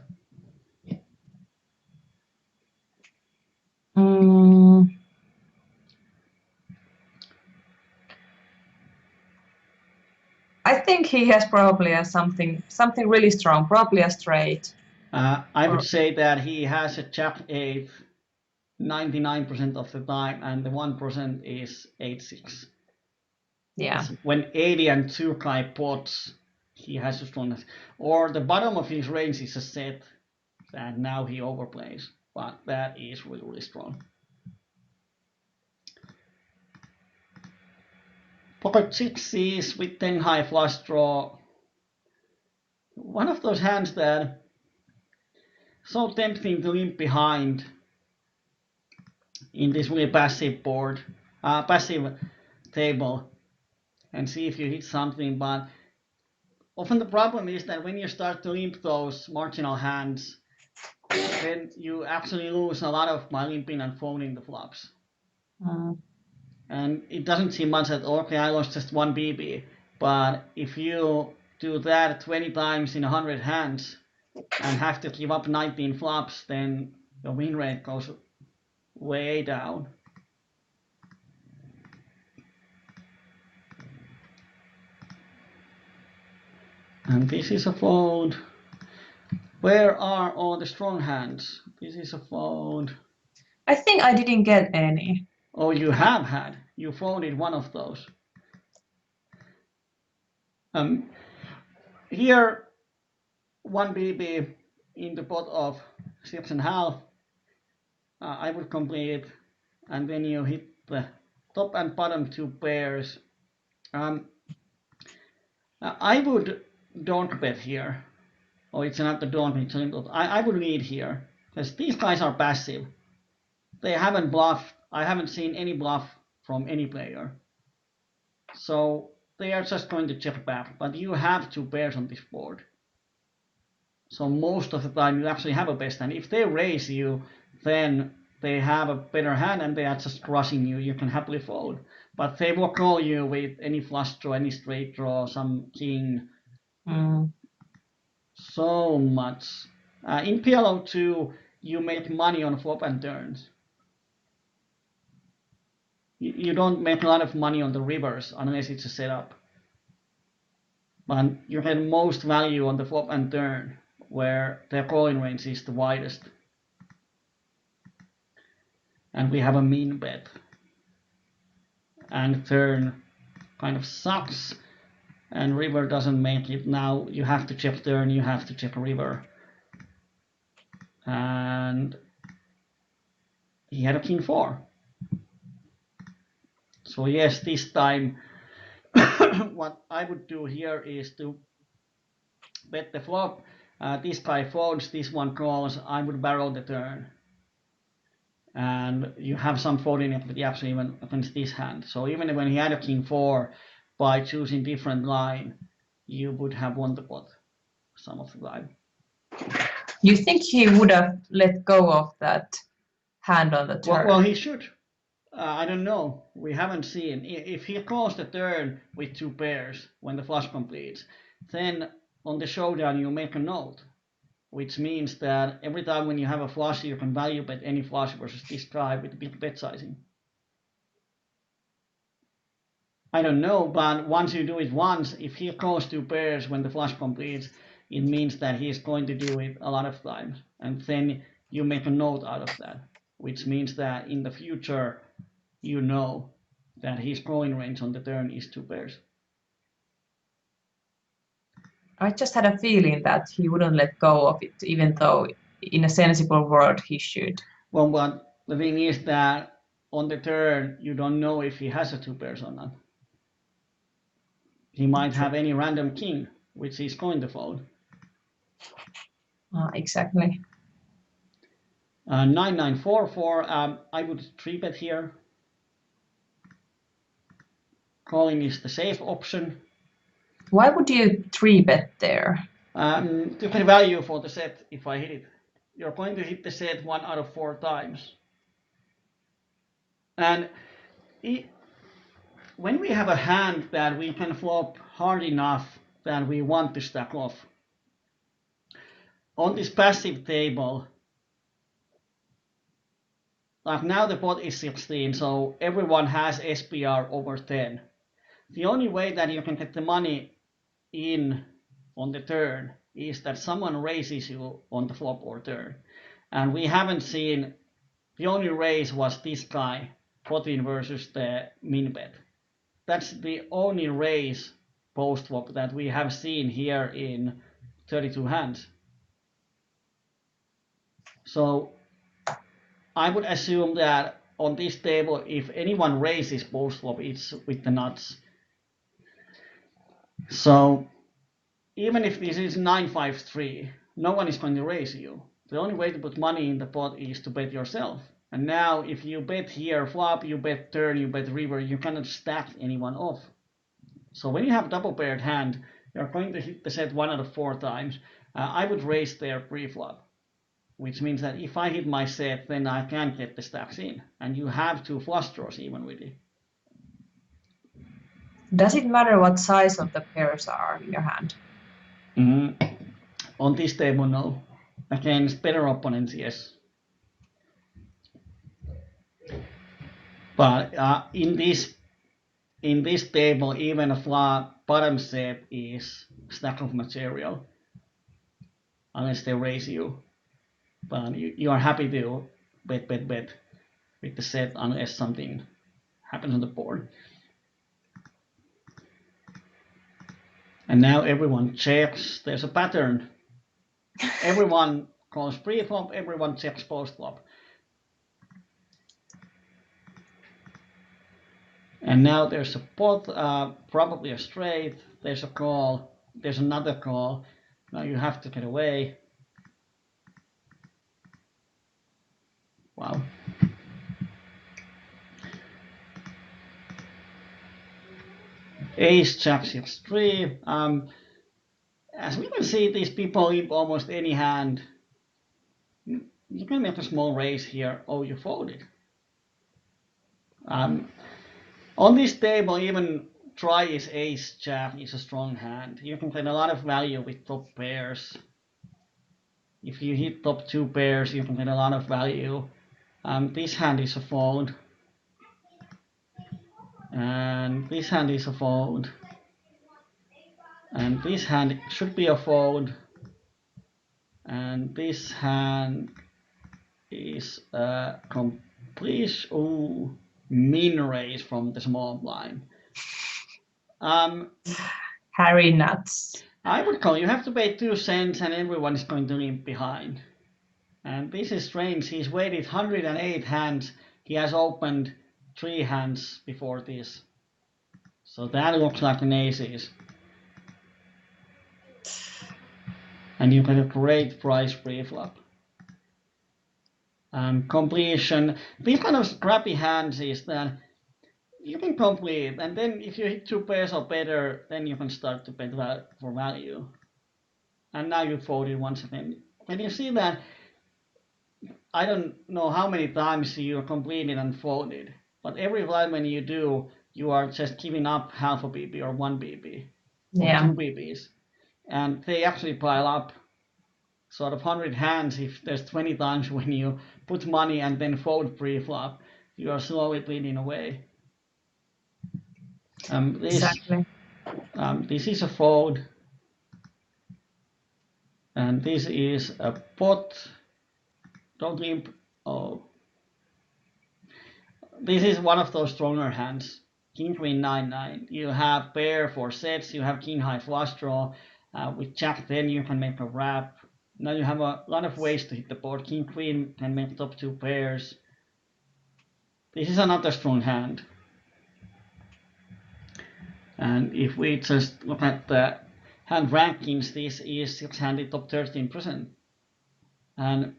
I think he has probably something really strong, probably a straight. I would say that he has a jack 8 99% of the time, and the 1% is 8-6. Yeah. It's when 80 and 2 Kai pots, he has a strongest. Or the bottom of his range is a set that now he overplays, but that is really, really strong. Pocket 6s with 10 high flush draw. One of those hands that so tempting to limp behind in this really passive board, passive table, and see if you hit something. But often the problem is that when you start to limp those marginal hands, then you actually lose a lot of by limping and folding the flops. And it doesn't seem much that, okay, I lost just 1 BB. But if you do that 20 times in 100 hands and have to give up 19 flops, then the win rate goes way down. And this is a fold. Where are all the strong hands? This is a fold. I think I didn't get any. Oh, you have had. You folded one of those. Here, 1 BB in the pot of 6.5. I would complete it, and then you hit the top and bottom 2 pairs. I would don't bet here. Oh, it's not the don't, it's I would lead here, because these guys are passive. They haven't bluffed. I haven't seen any bluff from any player. So they are just going to check back, but you have 2 pairs on this board. So most of the time you actually have a best hand. If they raise you, then they have a better hand and they are just crushing you. You can happily fold. But they will call you with any flush draw, any straight draw, some king. So much. In PLO 2, you make money on flop and turns. You don't make a lot of money on the rivers unless it's a setup. But you get most value on the flop and turn, where their calling range is the widest. And we have a mean bet. And turn kind of sucks, and river doesn't make it. Now you have to check turn, you have to check river. And he had a king 4. So yes, this time what I would do here is to bet the flop. This guy folds, this one calls. I would barrel the turn. And you have some folding equity actually even against this hand. So even when he had a king 4, by choosing different line, you would have won the pot some of the time. You think he would have let go of that hand on the turn? Well, he should. I don't know. We haven't seen. If he calls the turn with 2 pairs when the flush completes, then on the showdown you make a note, which means that every time when you have a flush, you can value bet any flush versus this guy with big bet sizing. I don't know, but once you do it once, if he calls 2 pairs when the flush completes, it means that he is going to do it a lot of times. And then you make a note out of that, which means that in the future, you know that his calling range on the turn is 2 pairs. I just had a feeling that he wouldn't let go of it, even though in a sensible world he should. Well, but the thing is that on the turn, you don't know if he has a 2 pairs or not. He might have any random king, which he's going to fold. Exactly. 9944, I would 3-bet here. Calling is the safe option. Why would you 3-bet there? To get value for the set if I hit it. You're going to hit the set 1 out of 4 times. And when we have a hand that we can flop hard enough that we want to stack off, on this passive table, like now the pot is 16, so everyone has SPR over 10. The only way that you can get the money in on the turn is that someone raises you on the flop or turn. And we haven't seen, the only raise was this guy, 14 versus the min bet. That's the only raise post flop that we have seen here in 32 hands. So I would assume that on this table, if anyone raises post flop, it's with the nuts. So even if this is 9-5-3, no one is going to raise you. The only way to put money in the pot is to bet yourself. And now if you bet here flop, you bet turn, you bet river, you cannot stack anyone off. So when you have double paired hand, you're going to hit the set 1 out of 4 times. I would raise there pre-flop, which means that if I hit my set, then I can't get the stacks in. And you have 2 flush draws even with it. Does it matter what size of the pairs are in your hand? On this table, no. Against better opponents, yes. But in this table, even a flop bottom set is stack of material, unless they raise you. But you are happy to bet with the set unless something happens on the board. And now everyone checks. There's a pattern. Everyone calls pre-flop, everyone checks post-flop. And now there's a pot, probably a straight. There's a call. There's another call. Now you have to get away. Wow. Ace, jack, 6, 3. As we can see, these people leave almost any hand. You can make a small raise here. Oh, you folded. On this table, even try is ace, jack is a strong hand. You can get a lot of value with top pairs. If you hit top 2 pairs, you can get a lot of value. This hand is a fold. And this hand is a fold. And this hand should be a fold. And this hand is a complete min raise from the small blind. Harry nuts. I would call you have to pay 2 cents and everyone is going to limp behind. And this is strange. He's waited 108 hands. He has opened 3 hands before this. So that looks like an aces. And you get a great price pre-flop. Completion. These kind of scrappy hands is that you can complete, and then if you hit 2 pairs or better, then you can start to bet for value. And now you folded once again. Can you see that? I don't know how many times you completed and folded, but every time when you do, you are just giving up half a BB or 1 BB or 2 BBs. And they actually pile up. Sort of 100 hands, if there's 20 times when you put money and then fold pre-flop, you are slowly bleeding away. Exactly. This is a fold. And this is a pot. Don't limp. Oh. This is one of those stronger hands. King, queen, 9-9. You have pair for sets. You have king high flush draw. With jack 10, you can make a wrap. Now you have a lot of ways to hit the board. King, queen can make top 2 pairs. This is another strong hand. And if we just look at the hand rankings, this is 6-handed top 13%. And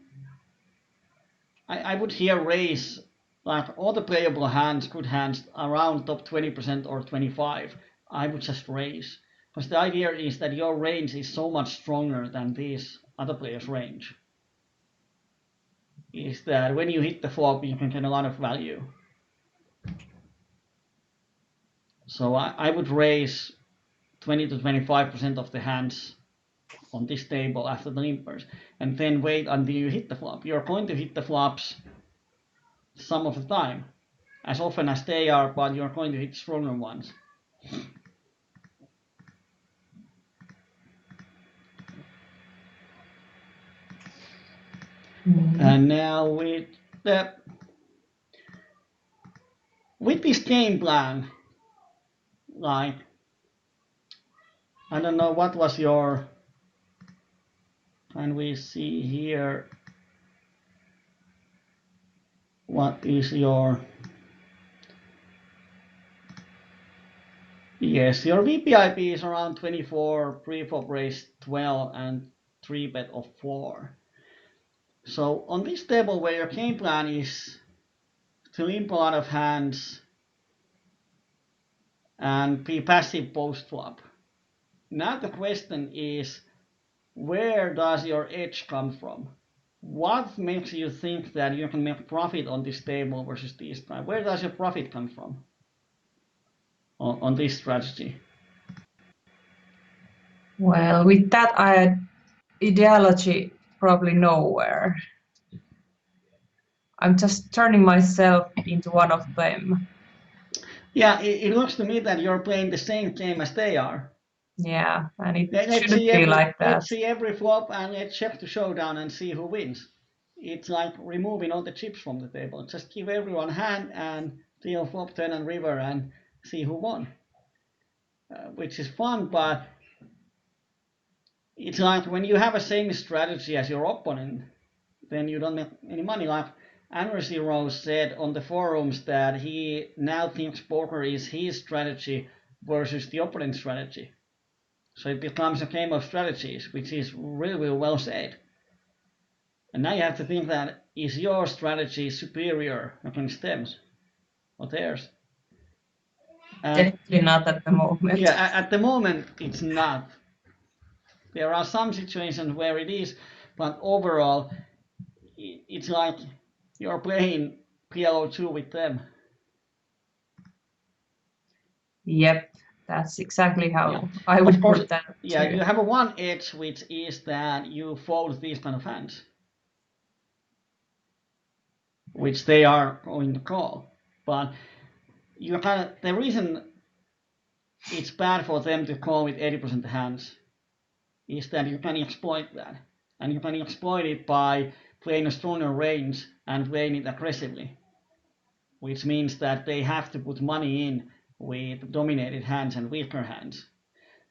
I would here raise like all the playable hands, good hands, around top 20% or 25. I would just raise. Because the idea is that your range is so much stronger than these other players' range. Is that when you hit the flop, you can get a lot of value. So I would raise 20 to 25% of the hands on this table after the limpers, and then wait until you hit the flop. You're going to hit the flops some of the time, as often as they are, but you're going to hit stronger ones. And now with this game plan, like, I don't know, what was your, can we see here, what is your, yes, your VPIP is around 24, pre-flop raise 12, and 3-bet of 4. So on this table where your game plan is to limp a lot of hands and be passive post-flop, now the question is, where does your edge come from? What makes you think that you can make profit on this table versus this time? Where does your profit come from on this strategy? Well, with that ideology, probably nowhere. I'm just turning myself into one of them. Yeah, it looks to me that you're playing the same game as they are. Yeah, and it Let's shouldn't see be like that. Let's see every flop and let's check the showdown and see who wins. It's like removing all the chips from the table. Just give everyone a hand and deal flop, turn, and river and see who won. Which is fun, but it's like when you have a same strategy as your opponent, then you don't make any money. Like Andrew Rose said on the forums that he now thinks poker is his strategy versus the opponent's strategy. So it becomes a game of strategies, which is really well said. And now you have to think that, is your strategy superior against them or theirs? Definitely not at the moment. Yeah, at the moment it's not. There are some situations where it is, but overall it's like you're playing PLO 2 with them. Yep, that's exactly how I would put that too. Yeah, you have a one edge, which is that you fold these kind of hands, which they are going to call. But you have the reason it's bad for them to call with 80% hands is that you can exploit that, and you can exploit it by playing a stronger range and playing it aggressively, which means that they have to put money in with dominated hands and weaker hands.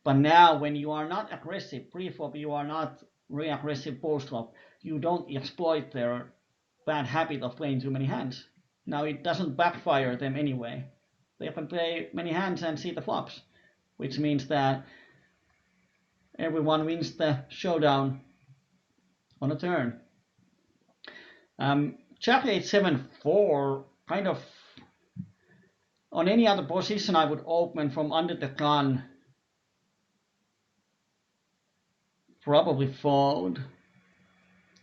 But now when you are not aggressive pre-flop, you are not really aggressive post-flop, you don't exploit their bad habit of playing too many hands. Now it doesn't backfire them anyway. They can play many hands and see the flops, which means that everyone wins the showdown on a turn. Jack 8-7-4, kind of on any other position I would open from under the gun, probably fold.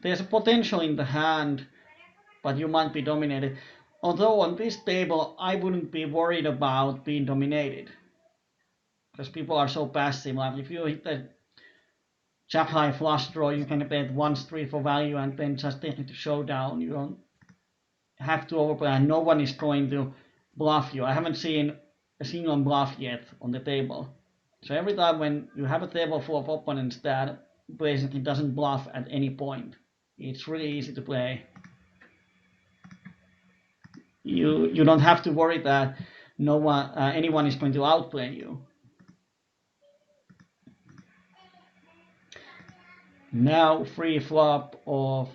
There's a potential in the hand, but you might be dominated. Although on this table, I wouldn't be worried about being dominated, because people are so passive. Like if you hit the Jack high flush draw, you can bet 1-3 for value and then just take it to showdown. You don't have to overplay, and no one is going to bluff you. I haven't seen a single bluff yet on the table. So every time when you have a table full of opponents that basically doesn't bluff at any point, it's really easy to play. You don't have to worry that no one anyone is going to outplay you. Now free flop of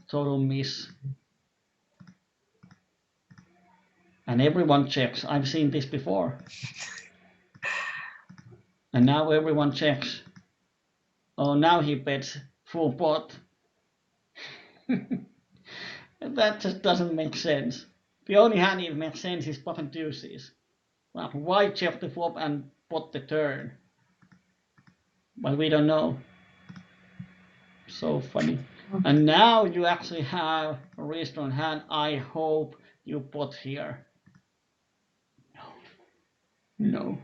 total miss. And everyone checks. I've seen this before. And now everyone checks. Oh, now he bets full pot. That just doesn't make sense. The only hand it makes sense is pot and deuces. Well, why check the flop and pot the turn? Well, we don't know. So funny. And now you actually have a really strong hand. I hope you pot here. No.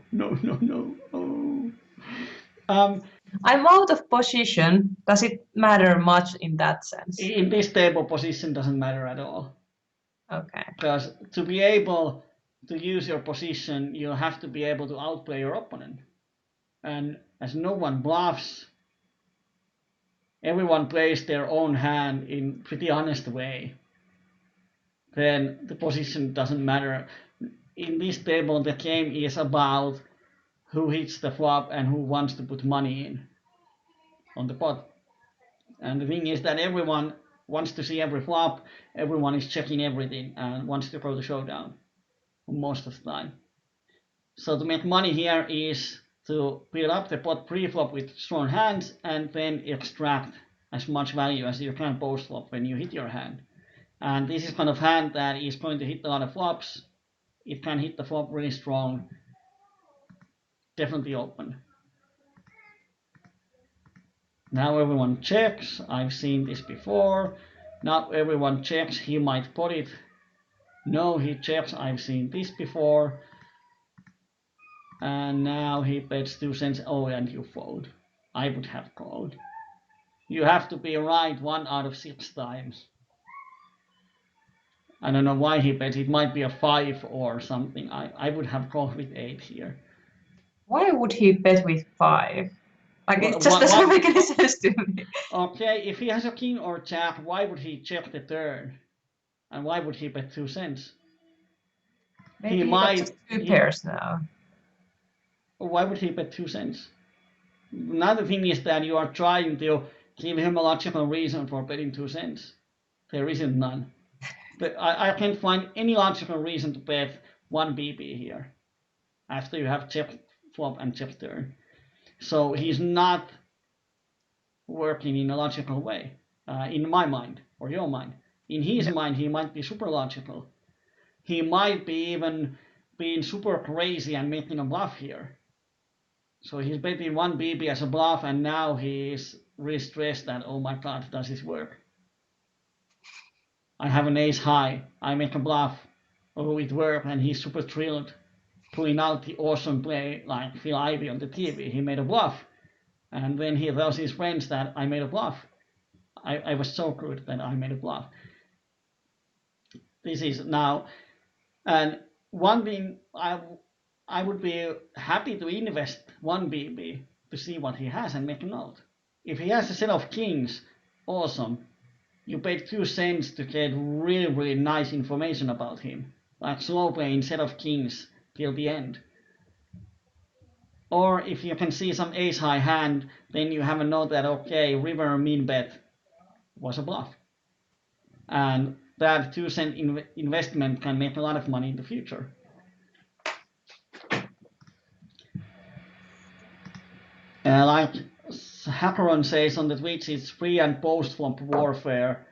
Oh. I'm out of position. Does it matter much in that sense? In this table, position doesn't matter at all. Okay. Because to be able to use your position, you have to be able to outplay your opponent. And as no one bluffs, everyone plays their own hand in pretty honest way, then the position doesn't matter. In this table, the game is about who hits the flop and who wants to put money in on the pot. And the thing is that everyone wants to see every flop, everyone is checking everything and wants to throw the showdown most of the time. So to make money here is to build up the pot pre-flop with strong hands and then extract as much value as you can post-flop when you hit your hand. And this is kind of hand that is going to hit a lot of flops. It can hit the flop really strong, definitely open. Now everyone checks. I've seen this before. Now everyone checks. He might pot it. No, he checks. I've seen this before. And now he bets 2 cents. Oh, and you fold. I would have called. You have to be right 1 out of 6 times. I don't know why he bets. It might be a 5 or something. I would have called with 8 here. Why would he bet with 5? Like, it just Why- doesn't why- make any sense to me. Okay, if he has a king or jack, why would he check the turn? And why would he bet 2 cents? Maybe he got just 2 pairs now. Why would he bet 2 cents? Another thing is that you are trying to give him a logical reason for betting 2 cents. There isn't none. But I can't find any logical reason to bet 1 BB here after you have check flop and check turn. So he's not working in a logical way, in my mind or your mind. In his mind, he might be super logical. He might be even being super crazy and making a bluff here. So he's betting 1 BB as a bluff, and now he's really stressed that, oh my god, does this work? I have an ace high, I make a bluff, oh it worked, and he's super thrilled, pulling out the awesome play like Phil Ivey on the TV. He made a bluff, and then he tells his friends that I made a bluff. I was so good that I made a bluff. This is now, and one thing I would be happy to invest 1 BB to see what he has and make a note. If he has a set of kings, awesome. You paid 2 cents to get really nice information about him, like slow playing set of kings till the end. Or if you can see some ace high hand, then you have a note that okay, river min bet was a bluff. And that 2 cent investment can make a lot of money in the future. Like Hackeron says on the Twitch, it's pre and post flop warfare.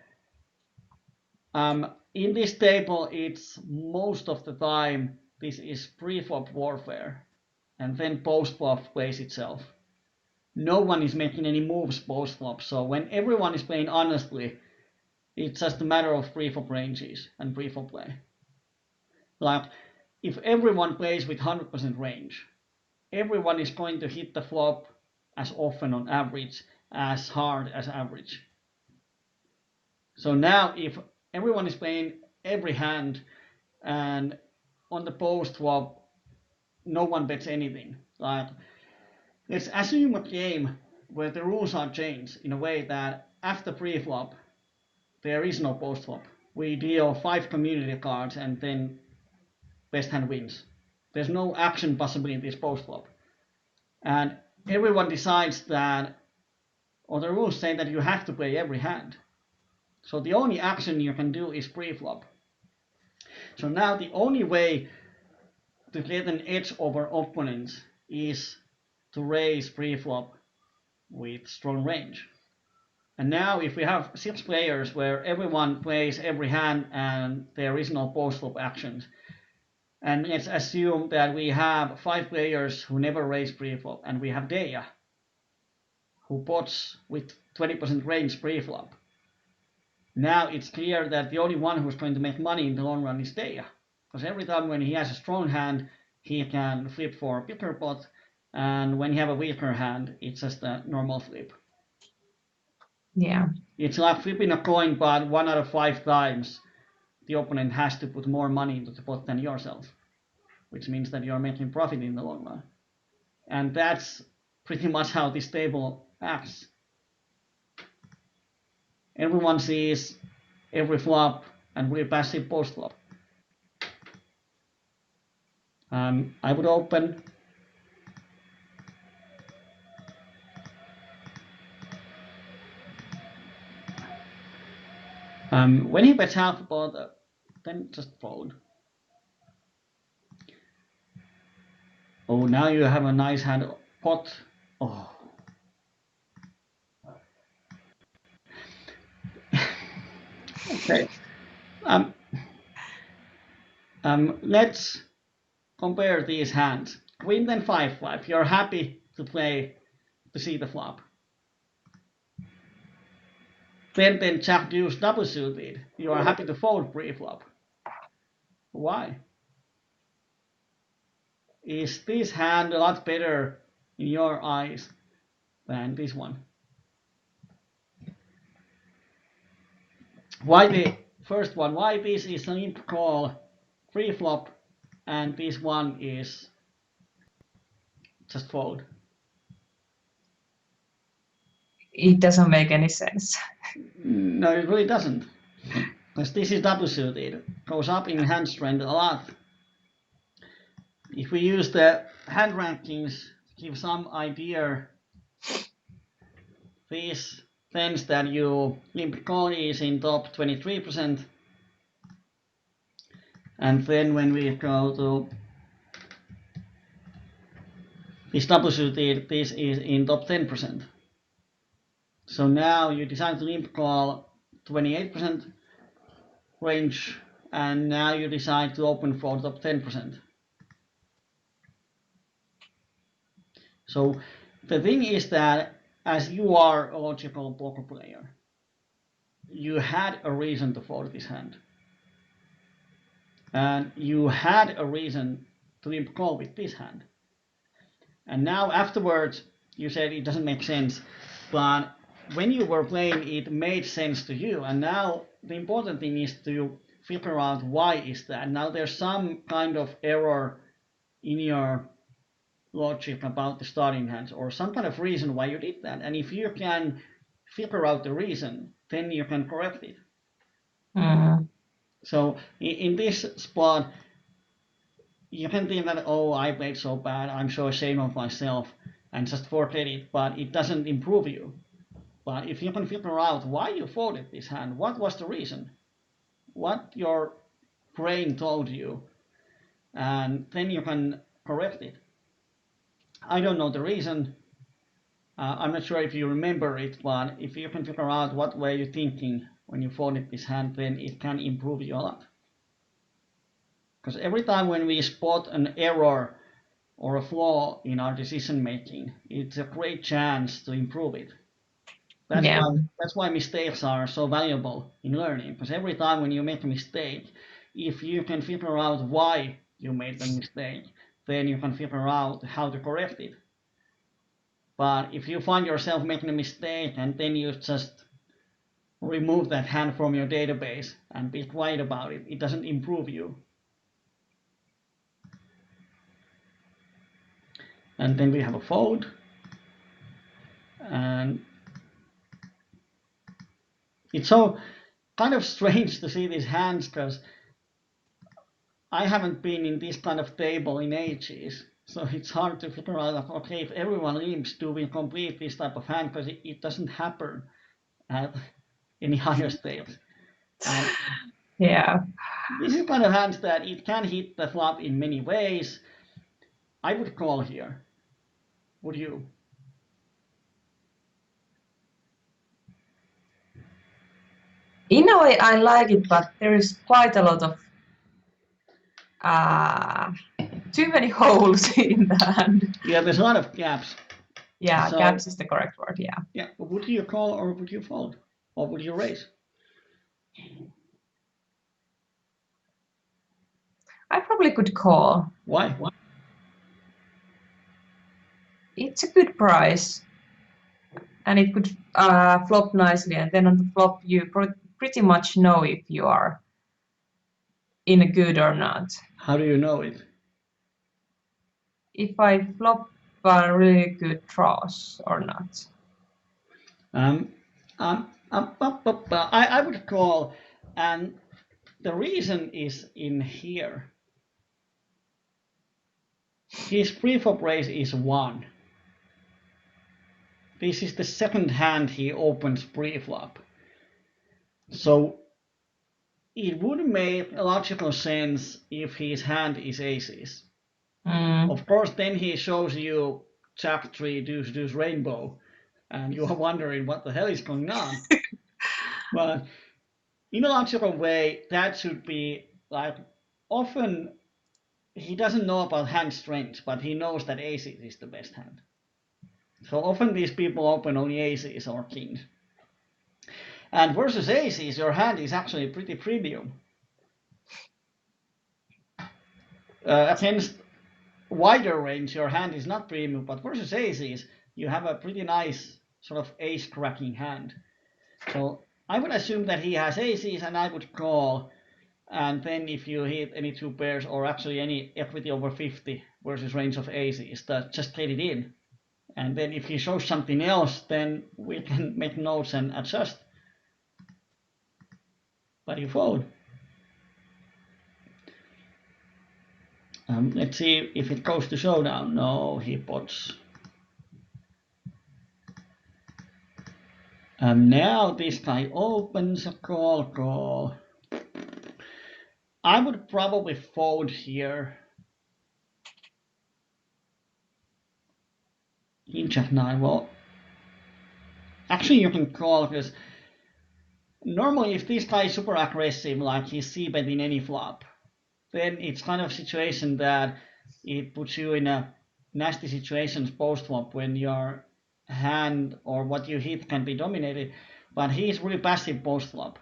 In this table, it's most of the time this is pre-flop warfare, and then post-flop plays itself. No one is making any moves post-flop, so when everyone is playing honestly, it's just a matter of pre-flop ranges and pre-flop play. Like, if everyone plays with 100% range, everyone is going to hit the flop as often on average, as hard as average. So now if everyone is playing every hand and on the post flop no one bets anything, like let's assume a game where the rules are changed in a way that after pre-flop there is no post flop. We deal 5 community cards and then best hand wins. There's no action possibilities post flop, and everyone decides that, or the rules say that you have to play every hand. So the only action you can do is pre-flop. So now the only way to get an edge over opponents is to raise pre-flop with strong range. And now if we have 6 players where everyone plays every hand and there is no post-flop actions, and let's assume that we have 5 players who never raise pre-flop, and we have Dayah, who pots with 20% range pre-flop. Now it's clear that the only one who's going to make money in the long run is Dayah, because every time when he has a strong hand, he can flip for a bigger pot, and when he have a weaker hand, it's just a normal flip. Yeah. It's like flipping a coin, but 1 out of 5 times the opponent has to put more money into the pot than yourself, which means that you're making profit in the long run. And that's pretty much how this table acts. everyone sees every flop and really passive post flop. I would open. When he bets half a pot, then just fold. Oh, now you have a nice hand pot. Oh. Okay. Let's compare these hands. Queen then 5-5. You're happy to play to see the flop. Then Jack Deuce double suited. You are happy to fold pre-flop. Why? Is this hand a lot better in your eyes than this one? Why the first one? Why this is an imp call pre-flop and this one is just fold? It doesn't make any sense. No, it really doesn't. Because this is double suited. Goes up in hand strength a lot. If we use the hand rankings to give some idea, this tends that you limp call is in top 23%. And then when we go to this double suited, this is in top 10%. So now you decide to limp call 28% range, and now you decide to open for top 10%. So the thing is that as you are a logical poker player, you had a reason to fold this hand. And you had a reason to limp call with this hand. And now afterwards, you said it doesn't make sense. But when you were playing, it made sense to you. And now the important thing is to figure out why is that. Now there's some kind of error in your logic about the starting hands or some kind of reason why you did that. And if you can figure out the reason, then you can correct it. So in this spot, you can think that, oh, I played so bad, I'm so ashamed of myself, and just forget it, but it doesn't improve you. But if you can figure out why you folded this hand, what was the reason, what your brain told you, and then you can correct it. I don't know the reason. I'm not sure if you remember it, but if you can figure out what were you thinking when you folded this hand, then it can improve you a lot. Because every time when we spot an error or a flaw in our decision making, it's a great chance to improve it. That's why mistakes are so valuable in learning. Because every time when you make a mistake, if you can figure out why you made the mistake, then you can figure out how to correct it. But if you find yourself making a mistake and then you just remove that hand from your database and be quiet about it, it doesn't improve you. And then we have a fold. And it's so kind of strange to see these hands because I haven't been in this kind of table in ages. So it's hard to figure out, okay, if everyone limps, do we complete this type of hand? Because it doesn't happen at any higher stakes. And yeah. This is kind of hands that it can hit the flop in many ways. I would call here. Would you? In a way, I like it, but there is quite a lot of too many holes in the hand. Yeah, there's a lot of gaps. Yeah, so, gaps is the correct word, yeah. Yeah, would you call or would you fold? Or would you raise? I probably could call. Why? It's a good price. And it could flop nicely. And then on the flop, you pretty much know if you are in a good or not. How do you know it? If I flop really good draws or not. I would call, and the reason is in here. His pre-flop raise is 1. This is the second hand he opens pre-flop. So it would make logical sense if his hand is aces. Of course, then he shows you jack, 3, deuce, deuce, rainbow, and you are wondering what the hell is going on. But in a logical way, that should be like, often he doesn't know about hand strength, but he knows that aces is the best hand. So often these people open only aces or kings. And versus aces, your hand is actually pretty premium. Against wider range, your hand is not premium, but versus aces, you have a pretty nice sort of ace cracking hand. So I would assume that he has aces, and I would call. And then if you hit any 2 pairs, or actually any equity over 50 versus range of aces, just get it in. And then if he shows something else, then we can make notes and adjust. But you fold. Let's see if it goes to showdown. No, he pots. And now this guy opens a call. I would probably fold here. In jack 9, well, actually you can call, because normally if this guy is super aggressive, like he's c-betting any flop, then it's kind of a situation that it puts you in a nasty situations post-flop when your hand or what you hit can be dominated. But he's really passive post-flop.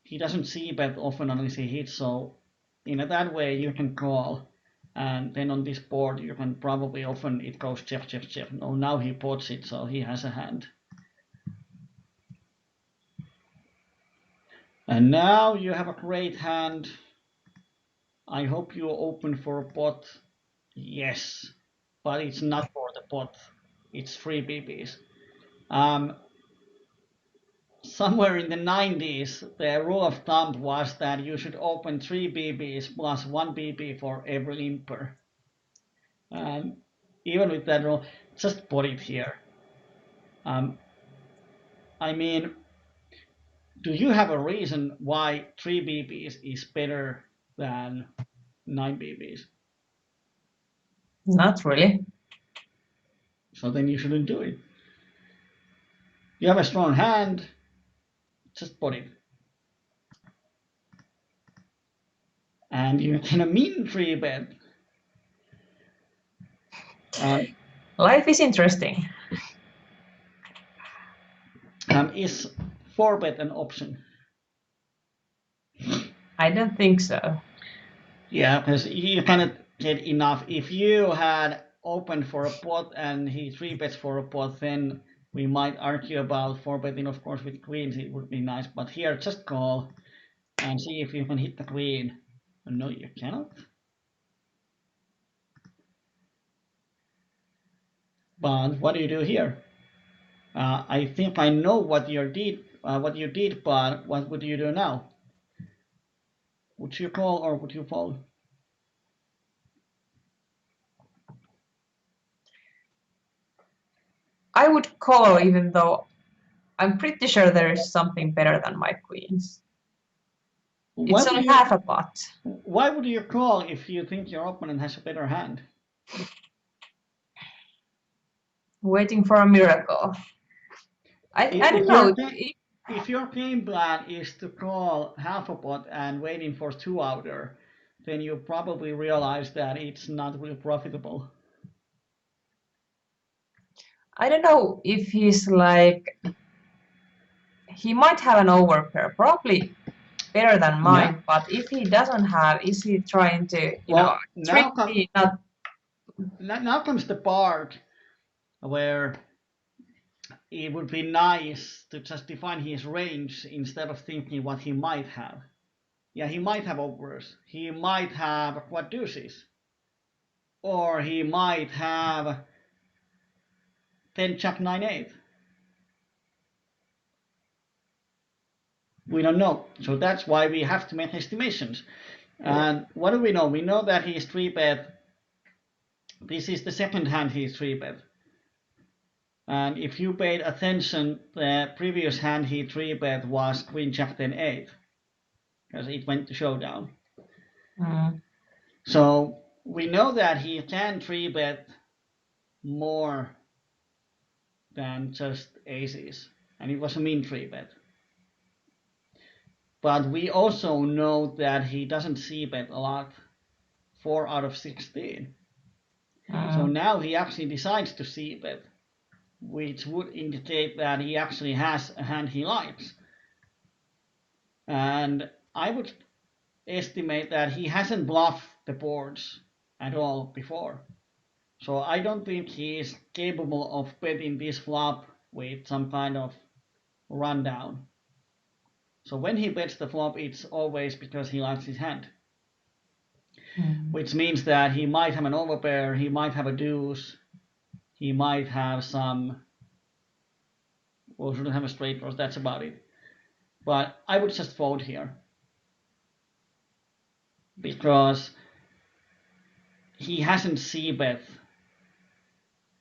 He doesn't c-bet often unless he hits, so in that way you can call. And then on this board you can probably often it goes check, check, check. No, now he pots it, so he has a hand. And now you have a great hand. I hope you open for a pot. Yes, but it's not for the pot. It's 3 BBs. Somewhere in the 90s, the rule of thumb was that you should open 3 BBs plus 1 BB for every limper. And even with that rule, just put it here. I mean, do you have a reason why 3 BBs is better than 9 BBs? Not really. So then you shouldn't do it. You have a strong hand, just put it. And you can a min 3 bet. Life is interesting. Is 4 bet an option? I don't think so. Yeah, because you cannot get enough. If you had opened for a pot and he 3 bets for a pot, then we might argue about 4 betting. Of course, with queens it would be nice, but here just call and see if you can hit the queen. No, you cannot. But what do you do here? I think I know what you did. But what would you do now? Would you call or would you fold? I would call, even though I'm pretty sure there is something better than my queens. It's only half a pot. Why would you call if you think your opponent has a better hand? Waiting for a miracle. I don't know. If your game plan is to call half a pot and waiting for 2-outer, then you probably realize that it's not really profitable. I don't know if he's like, he might have an overpair, probably better than mine, but if he doesn't have, is he trying to, trick me? Now comes the part where it would be nice to just define his range instead of thinking what he might have. Yeah, he might have overs. He might have quad deuces. Or he might have 10 jack 9 8. We don't know. So that's why we have to make estimations. And what do we know? We know that he is 3-bet. This is the second hand he is 3-bet. And if you paid attention, the previous hand he 3-bet was Queen Jack 10 8, because it went to showdown. So we know that he can 3-bet more than just aces, and it was a mean 3-bet. But we also know that he doesn't c-bet a lot, 4 out of 16. So now he actually decides to c-bet, which would indicate that he actually has a hand he likes. And I would estimate that he hasn't bluffed the boards at all before. So I don't think he is capable of betting this flop with some kind of rundown. So when he bets the flop, it's always because he likes his hand. Which means that he might have an overpair, he might have a deuce, he might have some, well, shouldn't have a straight draw, that's about it. But I would just fold here, because he hasn't c-bet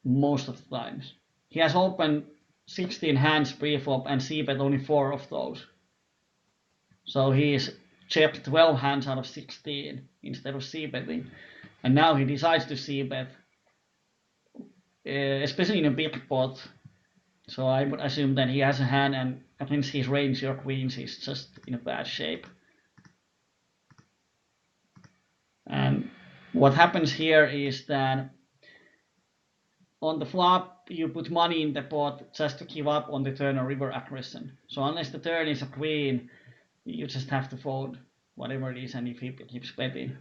most of the times. He has opened 16 hands pre-flop and c-bet only 4 of those. So he's checked 12 hands out of 16 instead of c-betting. And now he decides to c-bet, especially in a big pot. So I would assume that he has a hand, and against his range, your queens is just in a bad shape. And what happens here is that on the flop, you put money in the pot just to give up on the turn or river aggression. So unless the turn is a queen, you just have to fold whatever it is, and if he keeps betting.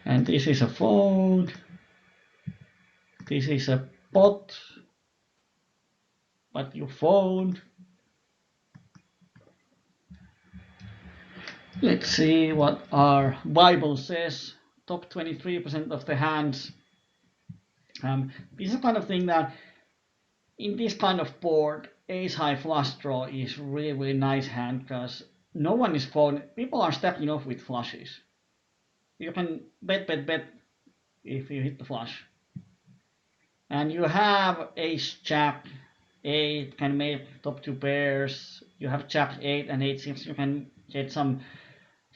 And this is a fold. This is a pot, but you fold. Let's see what our Bible says. Top 23% of the hands. This is the kind of thing that in this kind of board, ace high flush draw is really, really nice hand, because no one is folding. People are stepping off with flushes. You can bet if you hit the flush. And you have ace jack 8 can make top 2 pairs. You have jack 8 and 8-6. You can get some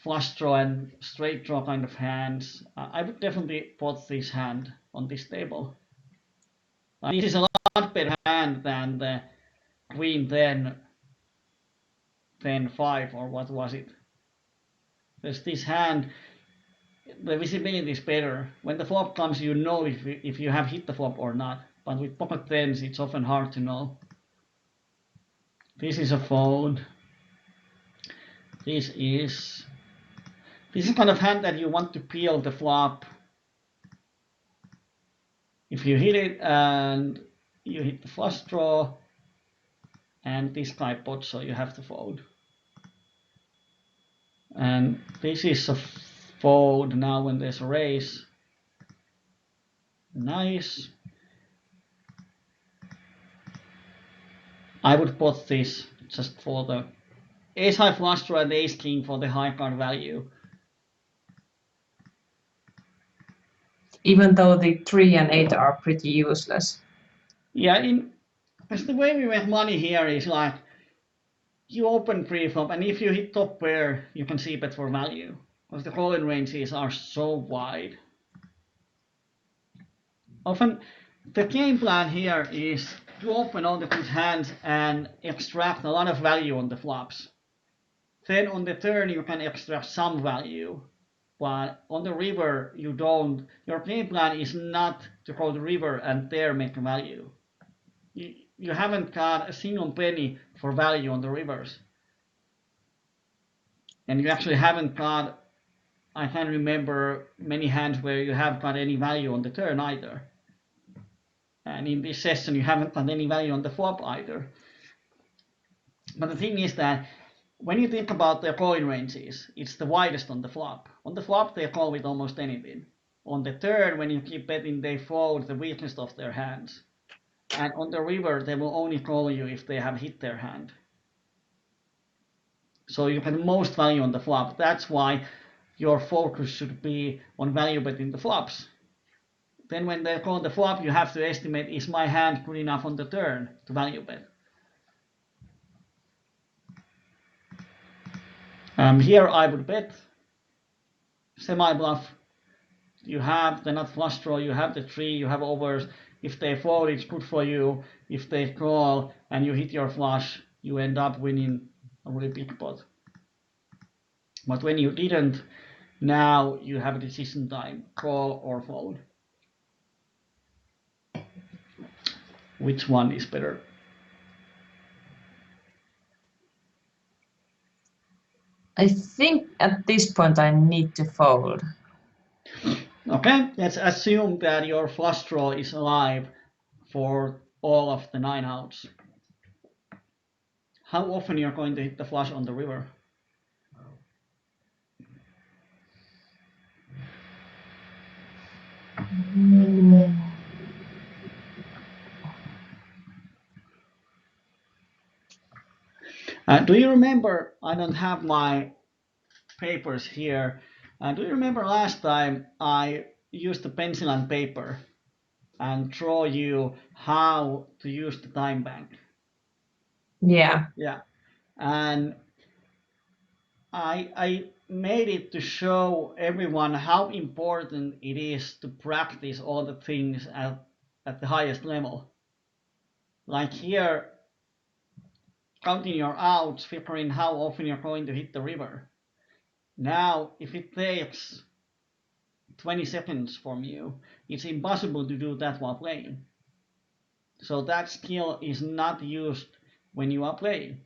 flush draw and straight draw kind of hands. I would definitely put this hand on this table. This is a lot better hand than the queen 10, 5, or what was it? Because this hand, the visibility is better. When the flop comes, you know if you have hit the flop or not. But with pocket 10s, it's often hard to know. This is a fold. This is kind of hand that you want to peel the flop. If you hit it and you hit the flush draw, and this guy pots, so you have to fold. And this is a fold now when there's a raise. Nice. I would pot this just for the ace high flush draw and ace king for the high card value. Even though the 3 and 8 are pretty useless. Yeah, because the way we make money here is like you open pre-flop, and if you hit top pair, you can see bet for value, because the calling ranges are so wide. Often the game plan here is to open all the good hands and extract a lot of value on the flops. Then on the turn you can extract some value, but on the river you don't. Your game plan is not to go to the river and there make value. You haven't got a single penny for value on the rivers. And you actually haven't got, I can't remember many hands where you have got any value on the turn either. And in this session you haven't got any value on the flop either. But the thing is that when you think about their calling ranges, it's the widest on the flop. On the flop they call with almost anything. On the turn, when you keep betting, they fold the weakest of their hands. And on the river, they will only call you if they have hit their hand. So you get most value on the flop. That's why your focus should be on value betting the flops. Then when they call the flop, you have to estimate, is my hand good enough on the turn to value bet? Here I would bet semi-bluff. You have the nut flush draw, you have the tree, you have overs. If they fold, it's good for you. If they call and you hit your flush, you end up winning a really big pot. But when you didn't, now you have a decision time, call or fold. Which one is better? I think at this point I need to fold. Okay, let's assume that your flush draw is alive for all of the 9 outs. How often you're going to hit the flush on the river? Do you remember, I don't have my papers here, do you remember last time I used the pencil and paper and draw you how to use the time bank? Yeah. Yeah, and I made it to show everyone how important it is to practice all the things at the highest level. Like here, counting your outs, figuring how often you're going to hit the river. Now, if it takes 20 seconds from you, it's impossible to do that while playing. So that skill is not used when you are playing.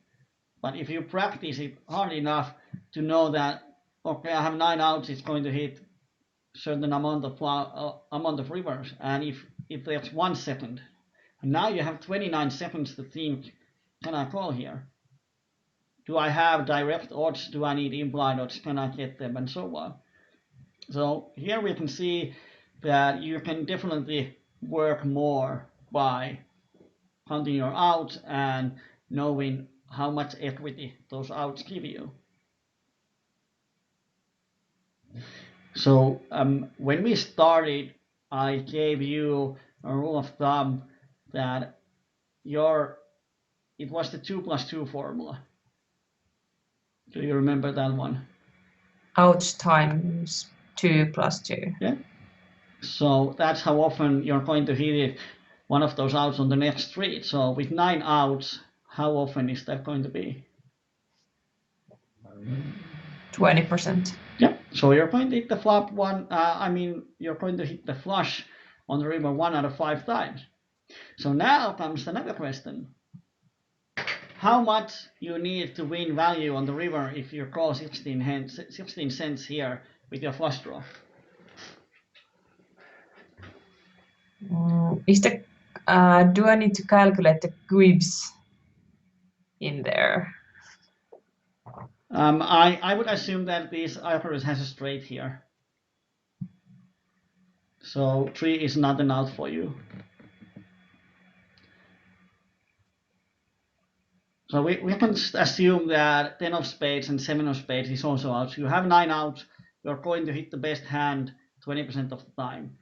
But if you practice it hard enough to know that, okay, I have 9 outs, it's going to hit certain amount of rivers, and if it takes 1 second, and now you have 29 seconds to think, can I call here? Do I have direct odds? Do I need implied odds? Can I get them? And so on. So here we can see that you can definitely work more by counting your outs and knowing how much equity those outs give you. So when we started, I gave you a rule of thumb that it was the 2+2 formula. Do you remember that one? Outs times 2 plus 2. Yeah. So that's how often you're going to hit it, one of those outs on the next street. So with 9 outs, how often is that going to be? 20%. Yeah. So you're going to hit the flop you're going to hit the flush on the river 1 out of 5 times. So now comes another question. How much you need to win value on the river if you call 16 cents here with your flush draw? Do I need to calculate the quibs in there? I would assume that this IFRS has a straight here. So 3 is not an out for you. So we can assume that 10 of spades and 7 of spades is also out. So you have 9 outs, you're going to hit the best hand 20% of the time.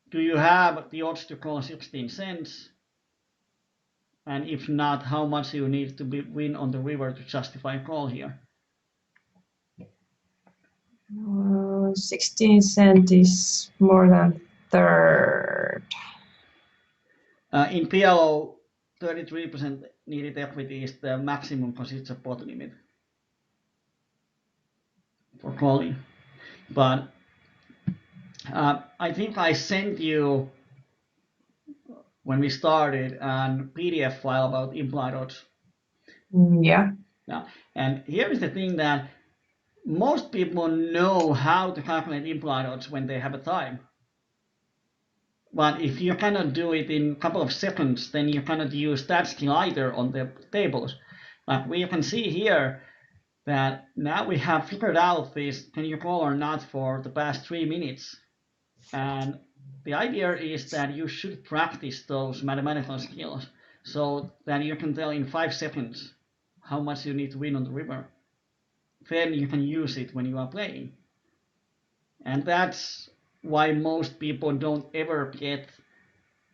Do you have the odds to call 16 cents? And if not, how much you need to win on the river to justify a call here? 16 cents is more than third. In PLO, 33% needed equity is the maximum because it's a pot limit for calling. But I think I sent you, when we started, a PDF file about implied odds. Yeah. Yeah. And here is the thing that most people know how to calculate implied odds when they have a time. But if you cannot do it in a couple of seconds, then you cannot use that skill either on the tables. Like we can see here that now we have figured out this, can you call or not, for the past 3 minutes. And The idea is that you should practice those mathematical skills so that you can tell in 5 seconds how much you need to win on the river. Then you can use it when you are playing. And that's why most people don't ever get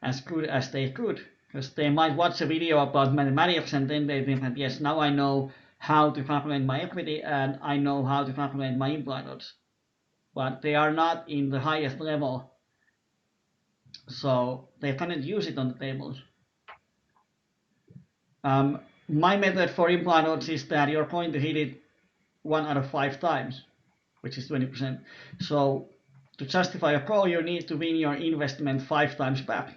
as good as they could. Because they might watch a video about mathematics and then they think that, yes, now I know how to calculate my equity and I know how to calculate my implied odds. But they are not in the highest level, so they cannot use it on the tables. My method for implied odds is that you're going to hit it 1 out of 5 times, which is 20%. So to justify a call, you need to win your investment 5 times back.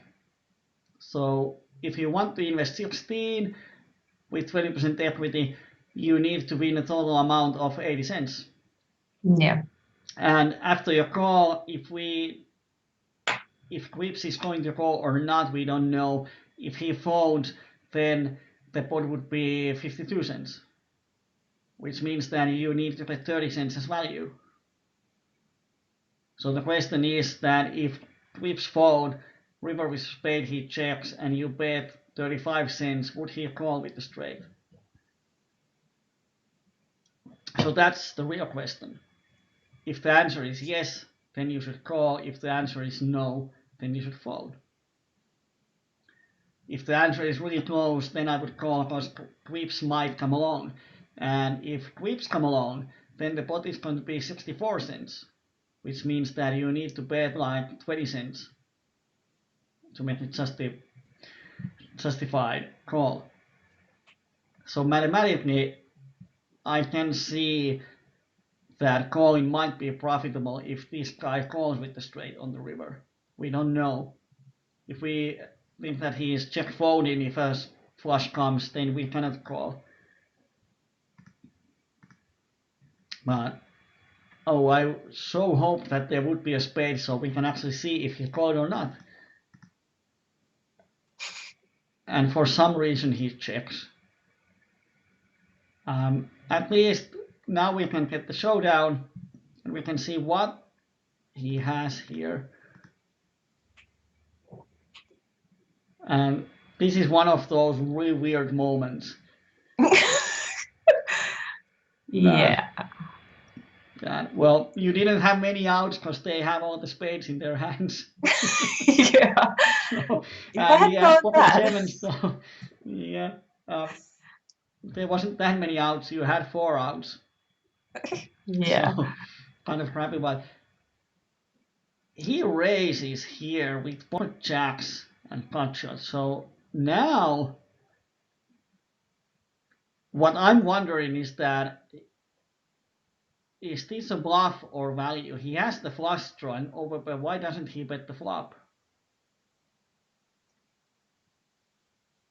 So if you want to invest 16 with 20% equity, you need to win a total amount of 80 cents. Yeah. And after your call, if Quips is going to call or not, we don't know. If he folds, then the pot would be 52 cents, which means that you need to bet 30 cents as value. So the question is that if Quips fold, river with spade he checks, and you bet 35 cents, would he call with the straight? So that's the real question. If the answer is yes, then you should call. If the answer is no, then you should fold. If the answer is really close, then I would call because Quips might come along. And if Quips come along, then the pot is going to be 64 cents, which means that you need to bet like 20 cents to make it justified call. So mathematically, I can see that calling might be profitable if this guy calls with the straight on the river. We don't know. If we think that he is check folding, if a flush comes, then we cannot call. But I so hope that there would be a spade so we can actually see if he called or not. And for some reason he checks. At least now we can get the showdown and we can see what he has here. And this is one of those really weird moments. Yeah. Well, you didn't have many outs because they have all the spades in their hands. Yeah. So, I and he had has thought pocket that. sevens, so yeah, there wasn't that many outs. You had 4 outs. Yeah. So kind of crappy, but he raises here with pocket jacks and pot shots. So now what I'm wondering is that is this a bluff or value? He has the flush draw and over, but why doesn't he bet the flop?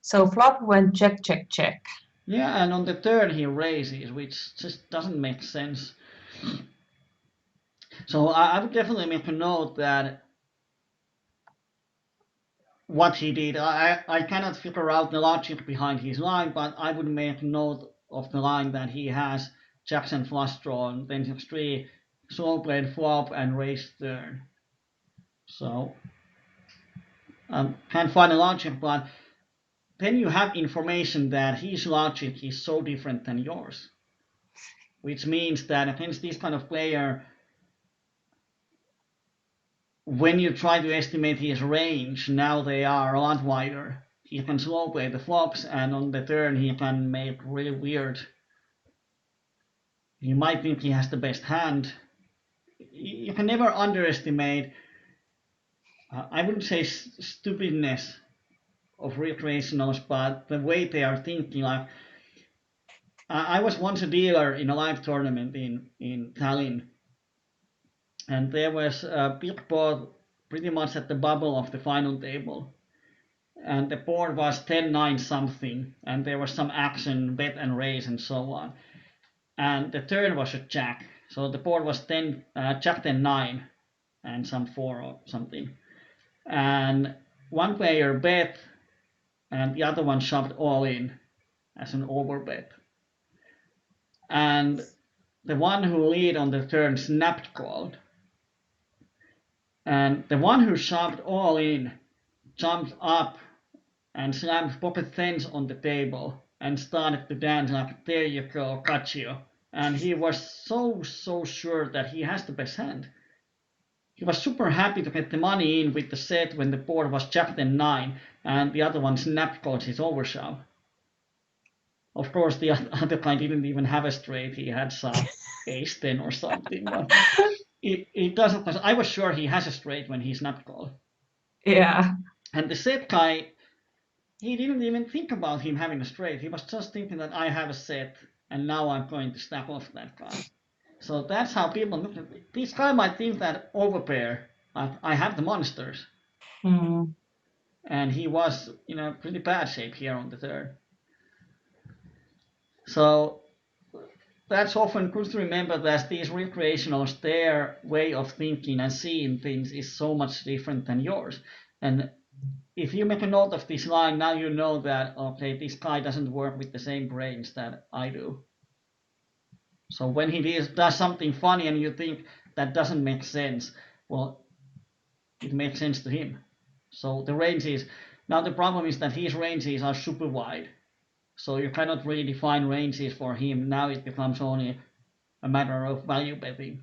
So flop went check, check, check. Yeah, and on the turn he raises, which just doesn't make sense. So I would definitely make a note that what he did, I cannot figure out the logic behind his line, but I would make note of the line that he has jacks and flush drawn, then 6-3, slow played flop and raised turn. So can't find a logic, but then you have information that his logic is so different than yours, which means that against this kind of player, when you try to estimate his range, now they are a lot wider. He can slow play the flops, and on the turn he can make really weird. He might think he has the best hand. You can never underestimate, I wouldn't say stupidness of recreationals, but the way they are thinking. Like, I was once a dealer in a live tournament in Tallinn, and there was a big board pretty much at the bubble of the final table. And the board was 10-9 something, and there was some action, bet and raise, and so on. And the turn was a jack, so the board was jack 10-9, and some 4 or something. And one player bet, and the other one shoved all in as an overbet. And the one who lead on the turn snapped called. And the one who shoved all in jumped up and slammed pocket tens on the table and started to dance like, there you go, got you. And he was so sure that he has the best hand. He was super happy to get the money in with the set when the board was jack 10-9 and the other one snap called his overshove. Of course, the other guy didn't even have a straight. He had some ace 10 or something. But it doesn't. I was sure he has a straight when he snap called. Yeah. And the set guy, he didn't even think about him having a straight. He was just thinking that I have a set and now I'm going to snap off that guy. So that's how people look at it. This guy might think that overpair, I have the monsters. Mm. And he was in a pretty bad shape here on the third. So that's often good to remember that these recreationals, their way of thinking and seeing things is so much different than yours. And if you make a note of this line, now you know that, okay, this guy doesn't work with the same brains that I do. So when he does something funny and you think that doesn't make sense, well, it makes sense to him. So the ranges, now the problem is that his ranges are super wide. So you cannot really define ranges for him. Now it becomes only a matter of value betting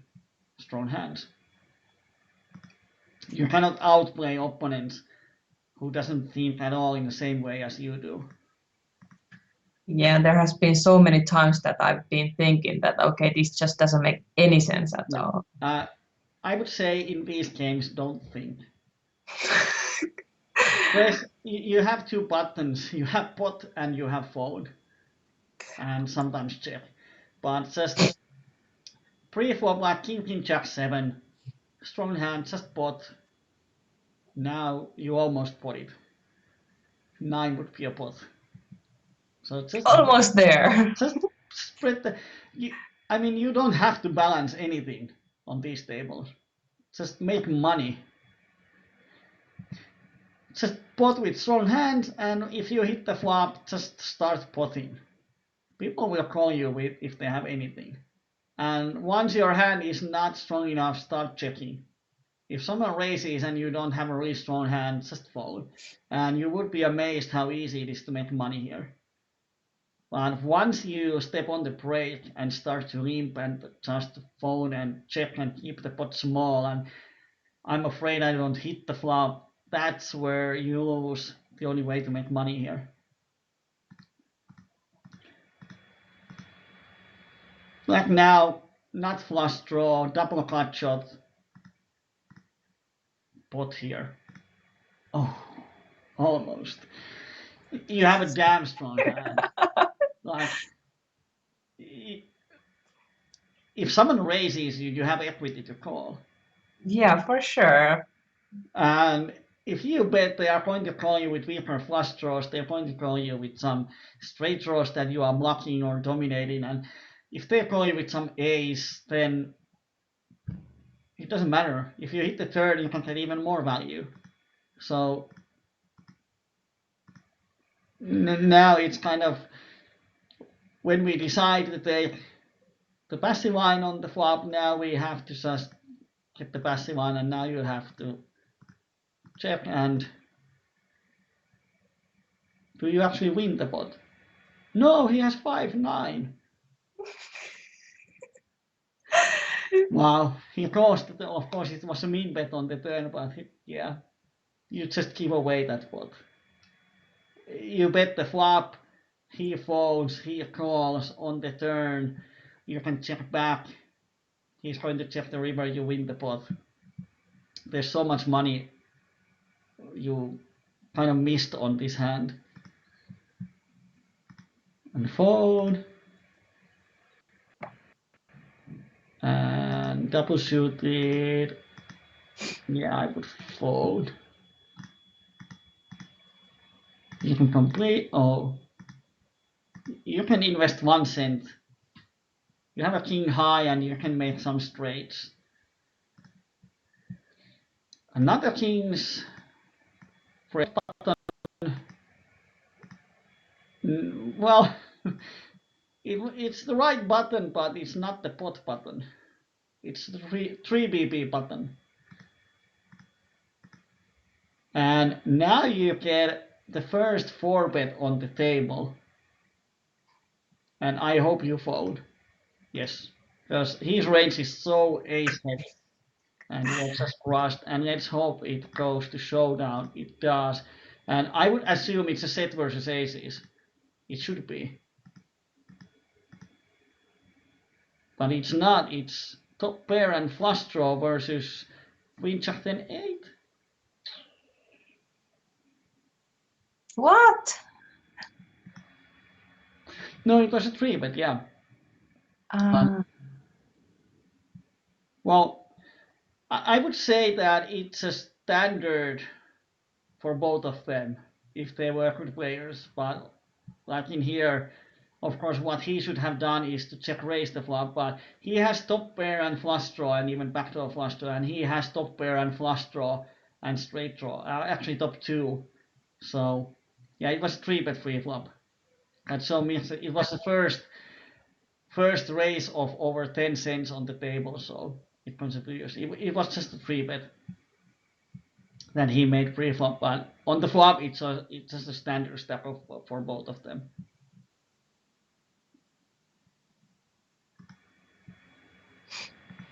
strong hands. You cannot outplay opponents who doesn't think at all in the same way as you do. Yeah, there has been so many times that I've been thinking that, okay, this just doesn't make any sense at all. I would say in these games, don't think. You have two buttons. You have pot and you have fold. And sometimes check. But just pre-flop like king, jack 7. Strong hand, just pot. Now you almost pot it. 9 would be a pot. So Almost there. just spread the. You don't have to balance anything on these tables. Just make money. Just pot with strong hands, and if you hit the flop, just start potting. People will call you with if they have anything. And once your hand is not strong enough, start checking. If someone raises and you don't have a really strong hand, just fold. And you would be amazed how easy it is to make money here. But once you step on the brake and start to limp and just fold and check and keep the pot small, and I'm afraid I don't hit the flop, that's where you lose the only way to make money here. Like now, not flush draw, double cut shot, pot here. Oh, almost. You have a damn strong hand. Like, if someone raises you, you have equity to call. Yeah, for sure. And if you bet they are going to call you with weaker flush draws, they're going to call you with some straight draws that you are blocking or dominating. And if they call you with some ace, then it doesn't matter. If you hit the third, you can get even more value. So now it's kind of, when we decide to take the passive line on the flop, now we have to just get the passive line, and now you have to check. And do you actually win the pot? No, he has 5-9. Wow, he lost. Of course, it was a mean bet on the turn, but yeah, you just give away that pot. You bet the flop, he folds, he calls on the turn. You can check back. He's going to check the river. You win the pot. There's so much money you kind of missed on this hand. And fold. And double suited. Yeah, I would fold. You can complete. Oh, you can invest 1 cent. You have a king high and you can make some straights. Another king's press button. Well, it's the right button, but it's not the pot button. It's the 3BB button. And now you get the first 4-bet on the table. And I hope you fold. Yes. Because his range is so ace heavy. And you're just crushed. And let's hope it goes to showdown. It does. And I would assume it's a set versus aces. It should be. But it's not. It's top pair and flush draw versus queen jack 10 8. What? No, it was a 3-bet, yeah. Uh, Well, I would say that it's a standard for both of them if they were good players. But like in here, of course, what he should have done is to check raise the flop. But he has top pair and flush draw and even backdoor flush draw, and he has top pair and flush draw and straight draw. Actually, top two. So yeah, it was 3-bet free flop. That so means that it was the first raise of over 10 cents on the table. So it contributes. It was just a 3-bet that he made pre-flop, but on the flop it's just a standard step for both of them.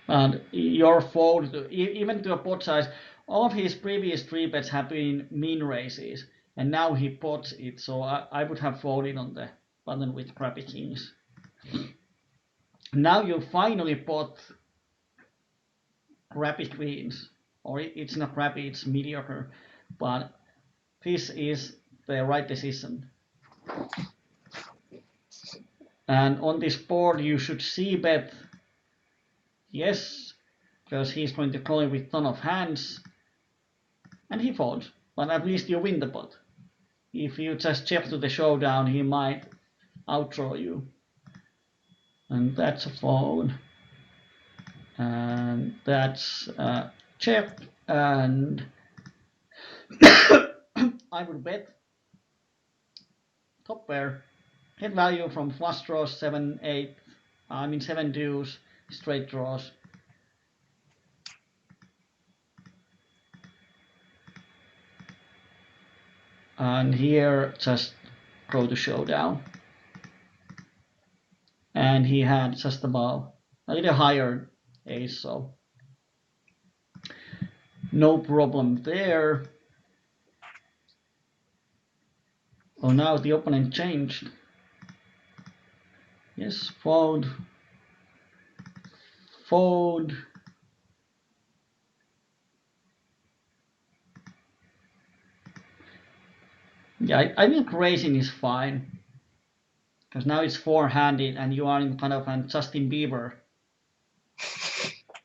And your fold, even to a pot size, all of his previous 3-bets have been min raises, and now he pots it, so I would have folded on the button with crappy kings. Now you finally pot crappy queens, or it's not crappy, it's mediocre, but this is the right decision. And on this board you should see bet, yes, because he's going to call it with ton of hands, and he folds, but at least you win the pot. If you just check to the showdown, he might outdraw you. And that's a fold. And that's a check, and I would bet top pair, head value from flush draws 7 8, 7 deuce, straight draws. And here just go to showdown. And he had just about a little higher ace, so no problem there. Oh, now the opponent changed. Yes, fold, fold. Yeah, I think raising is fine, because now it's four-handed and you are in kind of a Justin Bieber.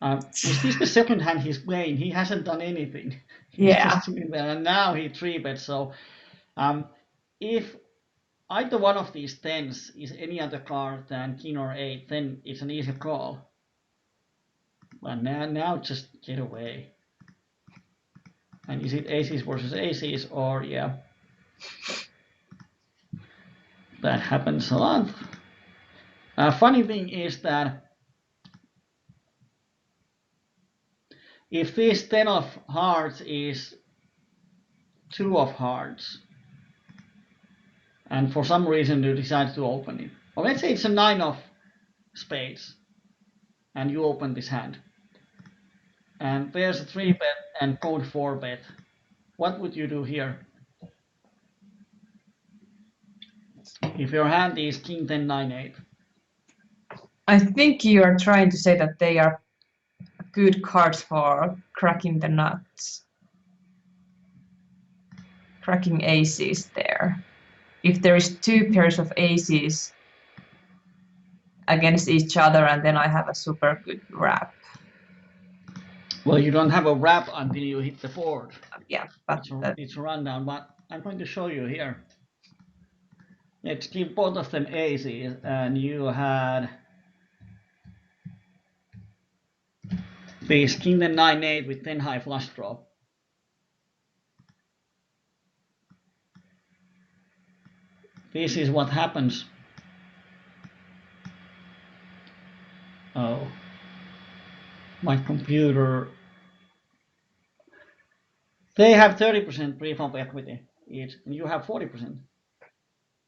Is this the second hand he's playing? He hasn't done anything. He's just sitting there, and now he 3-bets. So if either one of these tens is any other card than king or 8, then it's an easy call. But now just get away. And is it aces versus aces, or yeah, that happens a lot. Funny thing is that if this 10 of hearts is 2 of hearts, and for some reason you decide to open it, or let's say it's a 9 of spades, and you open this hand, and there's a 3-bet and code 4-bet, what would you do here? If your hand is king 10 9 8. I think you are trying to say that they are good cards for cracking the nuts. Cracking aces there. If there is 2 pairs of aces against each other, and then I have a super good wrap. Well, you don't have a wrap until you hit the board. Yeah, but it's a rundown, but I'm going to show you here. Let's give both of them aces, and you had this king 10 9 8 with 10 high flush draw. This is what happens. My computer They have 30% pre-flop equity each, and you have 40%,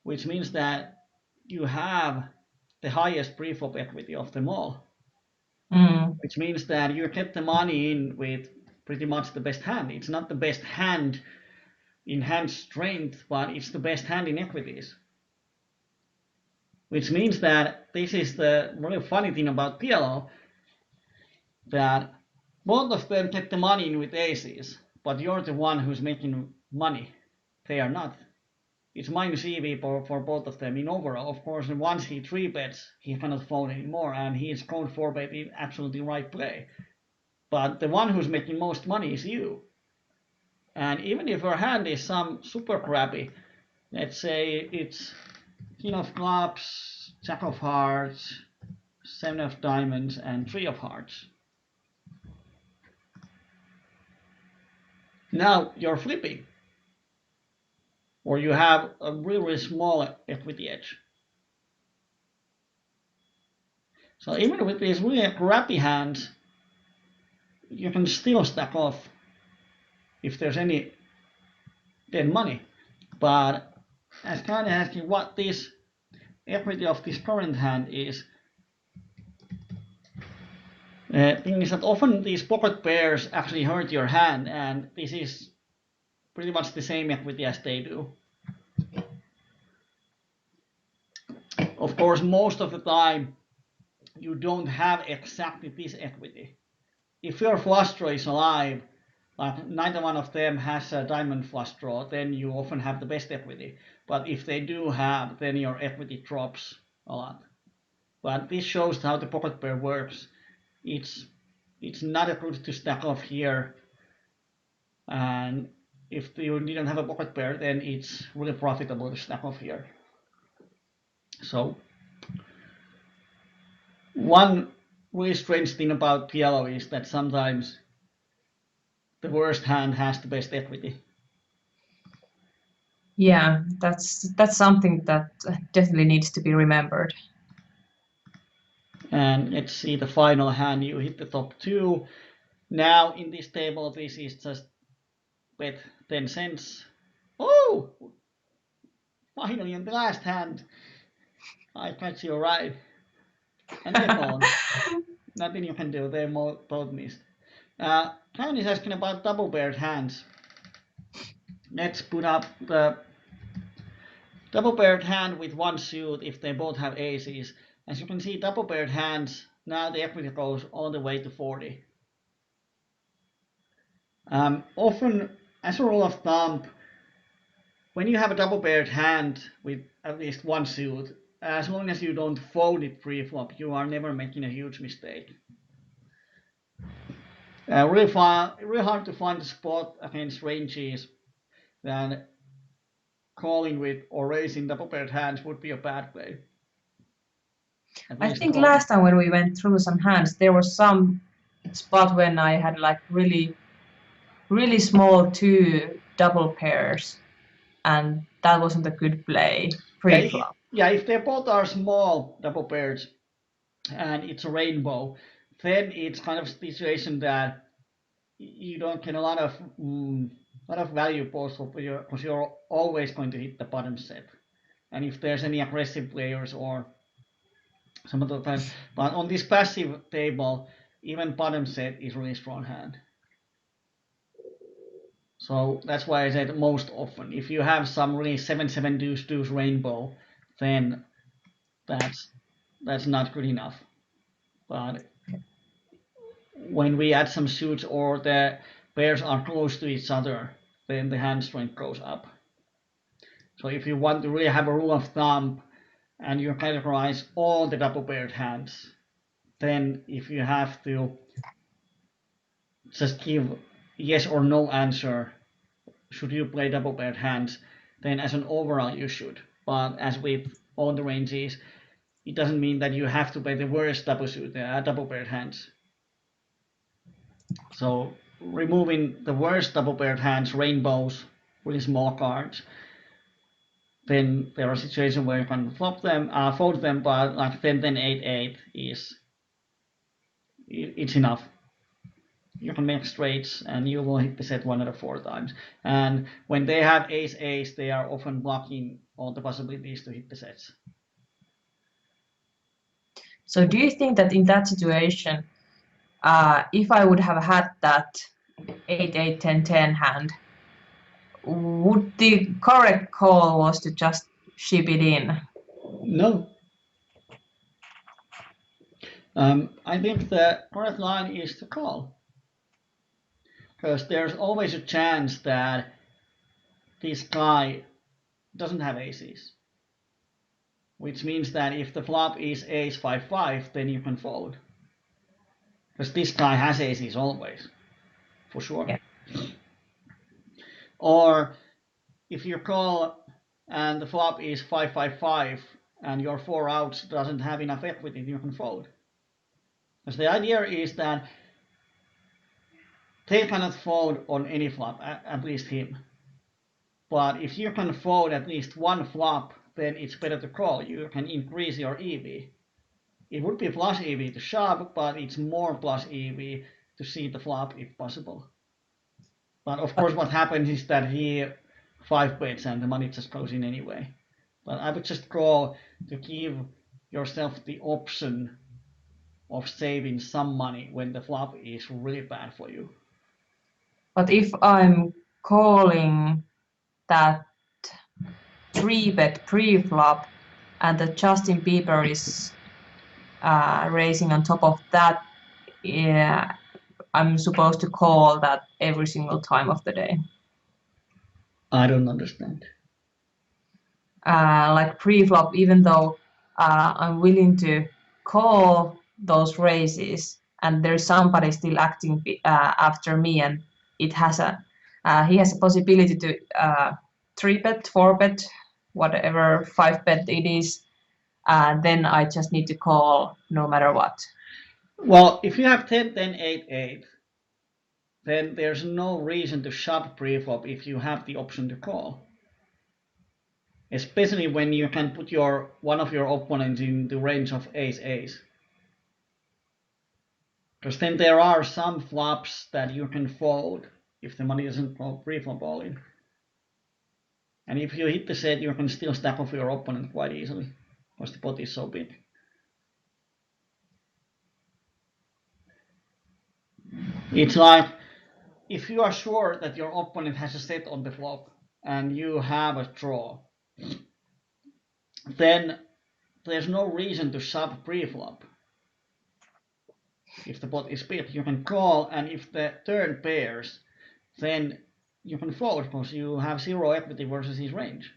which means that you have the highest pre-flop equity of them all. Which means that you get the money in with pretty much the best hand. It's not the best hand in hand strength, but it's the best hand in equities. Which means that this is the really funny thing about PLO, that both of them get the money in with aces, but you're the one who's making money. They are not. It's minus EV for both of them in overall. Of course, once he 3-bets, he cannot fold anymore, and he is called 4-bet in absolutely right play. But the one who's making most money is you. And even if your hand is some super crappy, let's say it's King of Clubs, Jack of Hearts, 7 of Diamonds, and 3 of Hearts. Now you're flipping. Or you have a really small equity edge. So even with these really crappy hands, you can still stack off if there's any dead money. But as kind of asking what this equity of this current hand is, thing is that often these pocket pairs actually hurt your hand, and this is pretty much the same equity as they do. Of course, most of the time you don't have exactly this equity. If your flush draw is alive, like neither one of them has a diamond flush draw, then you often have the best equity. But if they do have, then your equity drops a lot. But this shows how the pocket pair works. It's not good to stack off here, and if you didn't have a pocket pair, then it's really profitable to stack off here. So one really strange thing about PLO is that sometimes the worst hand has the best equity. Yeah, that's something that definitely needs to be remembered. And let's see the final hand. You hit the top 2. Now in this table, this is just bet 10 cents. Oh! Finally, in the last hand, I catch you right. And they fold. Nothing you can do. They both missed. Karen is asking about double paired hands. Let's put up the double paired hand with one suit if they both have aces. As you can see, double paired hands, now the equity goes all the way to 40. Often, as a rule of thumb, when you have a double paired hand with at least one suit, as long as you don't fold it pre-flop, you are never making a huge mistake. Really hard to find a spot against ranges that calling with or raising double paired hands would be a bad play. I think last time when we went through some hands, there was some spot when I had like really small 2 double pairs, and that wasn't a good play pre-flop. Yeah, if they both are small double pairs and it's a rainbow, then it's kind of a situation that you don't get a lot of value post because you're always going to hit the bottom set. And if there's any aggressive players or some other times, but on this passive table, even bottom set is really strong hand. So that's why I said most often. If you have some really 7-7 deuce deuce rainbow, then that's not good enough. But when we add some suits or the pairs are close to each other, then the hand strength goes up. So if you want to really have a rule of thumb and you categorize all the double paired hands, then if you have to just give yes or no answer, should you play double paired hands, then as an overall you should. But as with all the ranges, it doesn't mean that you have to play the worst double paired hands. So removing the worst double paired hands, rainbows, really small cards, then there are situations where you can fold them, but like 10-10-8-8 it's enough. you can make straights and you will hit the set 1 out of 4 times. And when they have ace-ace, they are often blocking all the possibilities to hit the sets. So do you think that in that situation, if I would have had that 8-8, 10-10 hand, would the correct call was to just ship it in? No. I think the correct line is to call. Because there's always a chance that this guy doesn't have aces. Which means that if the flop is ace 5-5, then you can fold. Because this guy has aces always, for sure. Yeah. Or if you call and the flop is 5-5-5 and your 4 outs doesn't have enough equity, you can fold. Because the idea is that they cannot fold on any flop, at least him. But if you can fold at least one flop, then it's better to call. You can increase your EV. It would be plus EV to shove, but it's more plus EV to see the flop if possible. But of course what happens is that he 5-bets and the money just goes in anyway. But I would just call to give yourself the option of saving some money when the flop is really bad for you. But if I'm calling that 3-bet pre-flop and the Justin Bieber is raising on top of that, yeah, I'm supposed to call that every single time of the day. I don't understand. Like pre-flop, even though I'm willing to call those raises and there's somebody still acting after me, and it has he has a possibility to 3-bet, 4-bet, whatever 5-bet it is, then I just need to call no matter what. Well, if you have 10-10-8-8, then there's no reason to shove pre-flop if you have the option to call. Especially when you can put one of your opponents in the range of ace-ace. Because then there are some flops that you can fold if the money doesn't go pre-flop all in. And if you hit the set, you can still stack off your opponent quite easily, because the pot is so big. It's like, if you are sure that your opponent has a set on the flop, and you have a draw, then there's no reason to shove pre-flop. If the pot is big, you can call, and if the turn pairs, then you can fold, because you have 0 equity versus his range.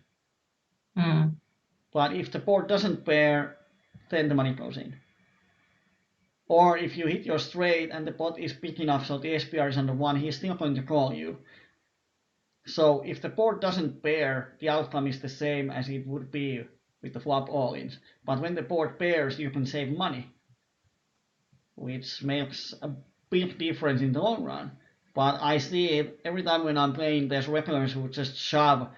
But if the board doesn't pair, then the money goes in. Or if you hit your straight and the pot is big enough so the SPR is under 1, he's still going to call you. So if the board doesn't pair, the outcome is the same as it would be with the flop all-ins. But when the board pairs, you can save money, which makes a big difference in the long run. But I see it every time when I'm playing, there's regulars who just shove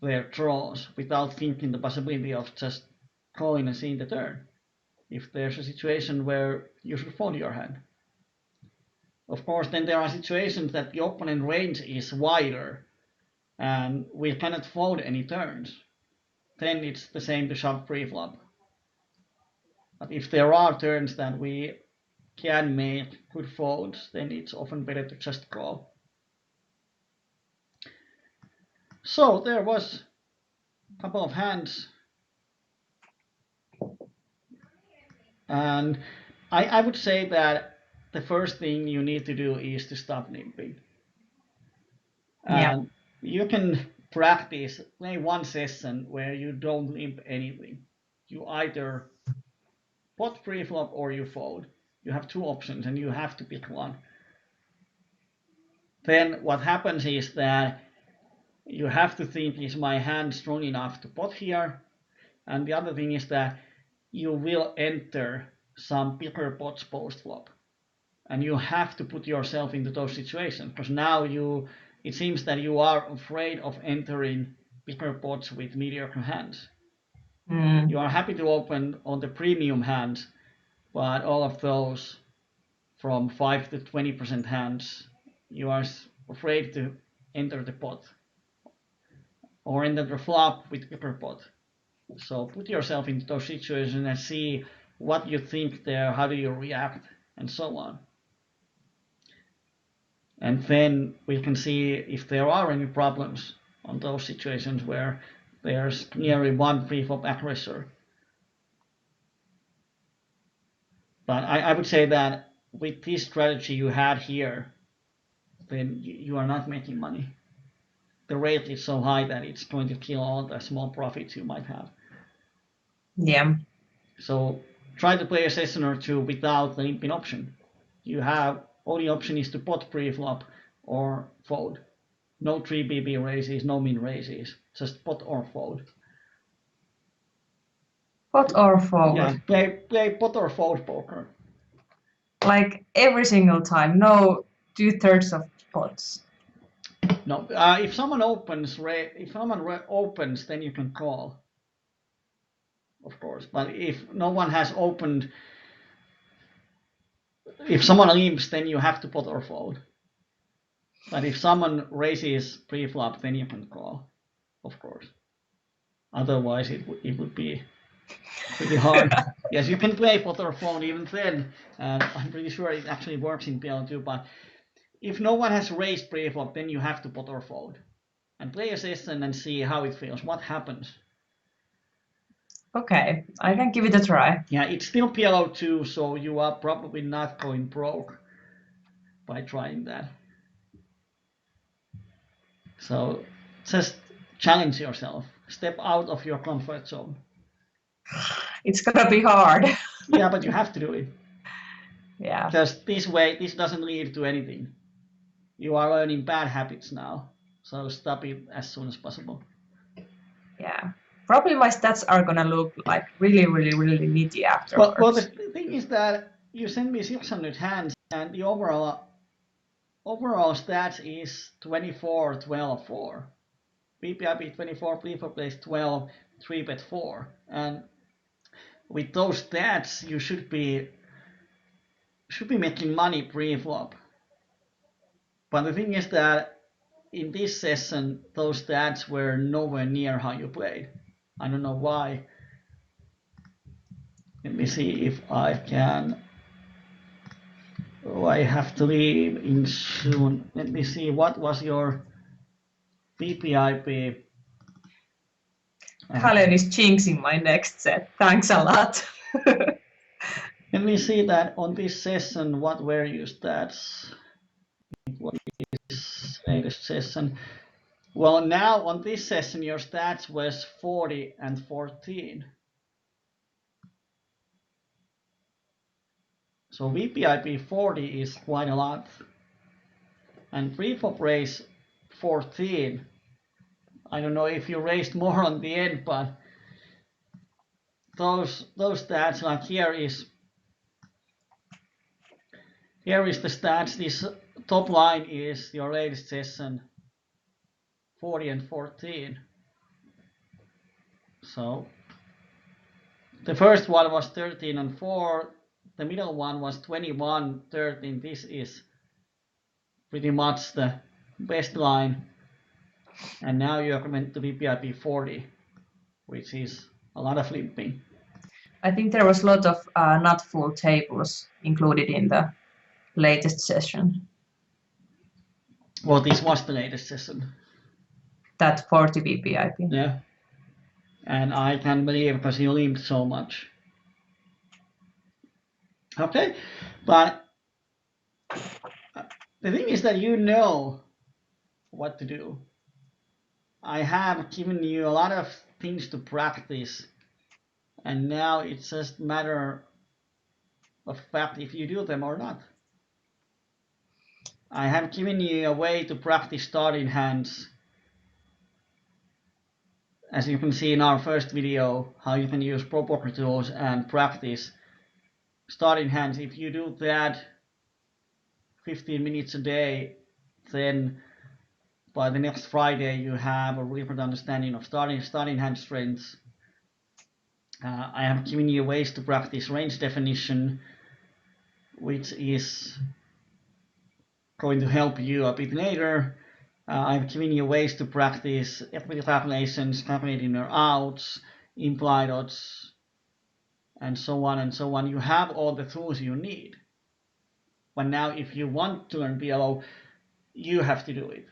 their draws without thinking the possibility of just calling and seeing the turn, if there's a situation where you should fold your hand. Of course, then there are situations that the opponent range is wider and we cannot fold any turns. Then it's the same to shove pre-flop. But if there are turns that we can make good folds, then it's often better to just call. So there was a couple of hands, and I would say that the first thing you need to do is to stop limping. Yeah. And you can practice, play one session where you don't limp anything. You either pot pre-flop or you fold. You have 2 options and you have to pick one. Then what happens is that you have to think, is my hand strong enough to pot here? And the other thing is that you will enter some bigger pots post-flop. And you have to put yourself into those situations, because now it seems that you are afraid of entering bigger pots with mediocre hands. You are happy to open on the premium hands, but all of those from 5 to 20% hands, you are afraid to enter the pot or enter the flop with upper pot. So put yourself into those situations and see what you think there, how do you react, and so on. And then we can see if there are any problems on those situations where there's nearly one pre-flop aggressor. But I would say that with this strategy you had here, then you are not making money. The rate is so high that it's going to kill all the small profits you might have. Yeah. So try to play a session or two without the limping option. You have only option is to pot pre-flop or fold. No 3BB raises, no min raises, just pot or fold. Pot or fold? Yeah, play pot or fold poker. Like every single time, no 2/3 of pots. No, if someone opens, then you can call, of course. But if no one has opened, if someone limps, then you have to pot or fold. But if someone raises pre-flop, then you can call, of course. Otherwise, it would be pretty hard. Yes, you can play pot or fold even then, and I'm pretty sure it actually works in PLO too. But if no one has raised pre-flop, then you have to pot or fold and play a session and see how it feels, what happens. Okay, I can give it a try. Yeah, it's still PLO 2, so you are probably not going broke by trying that. So just challenge yourself. Step out of your comfort zone. It's gonna be hard. Yeah, but you have to do it. Yeah. Because this doesn't lead to anything. You are learning bad habits now, so stop it as soon as possible. Yeah. Probably my stats are gonna look like really nitty afterwards. Well, the thing is that you send me 600 hands, and the overall stats is 24, 12, 4. PPIP 24, pre-flop plays 12, 3-bet 4. And with those stats, you should be making money pre-flop. But the thing is that in this session, those stats were nowhere near how you played. I don't know why. Let me see if I can. Oh, I have to leave in soon. Let me see, what was your PPIP? Helen is jinxing my next set. Thanks a lot. Let me see that on this session, what were your stats? What is latest session? Well, now on this session, your stats was 40 and 14. So VPIP 40 is quite a lot. And pre-flop raise 14. I don't know if you raised more on the end, but those stats, like here is the stats. This top line is your latest session, 40 and 14. So the first one was 13 and 4. The middle one was 21, 13. This is pretty much the best line. And now you're coming to VPIP 40, which is a lot of limping. I think there was a lot of not full tables included in the latest session. Well, this was the latest session. That 40 VPIP. Yeah. And I can't believe because you limped so much. Okay, but the thing is that you know what to do. I have given you a lot of things to practice, and now it's just a matter of fact if you do them or not. I have given you a way to practice starting hands. As you can see in our first video, how you can use Pro Poker tools and practice starting hands. If you do that 15 minutes a day, then by the next Friday you have a really good understanding of starting hand strengths. I have given you ways to practice range definition, which is going to help you a bit later. I've given you ways to practice equity calculations, calculating your outs, implied odds, and so on and so on. You have all the tools you need. But now if you want to earn PLO, you have to do it.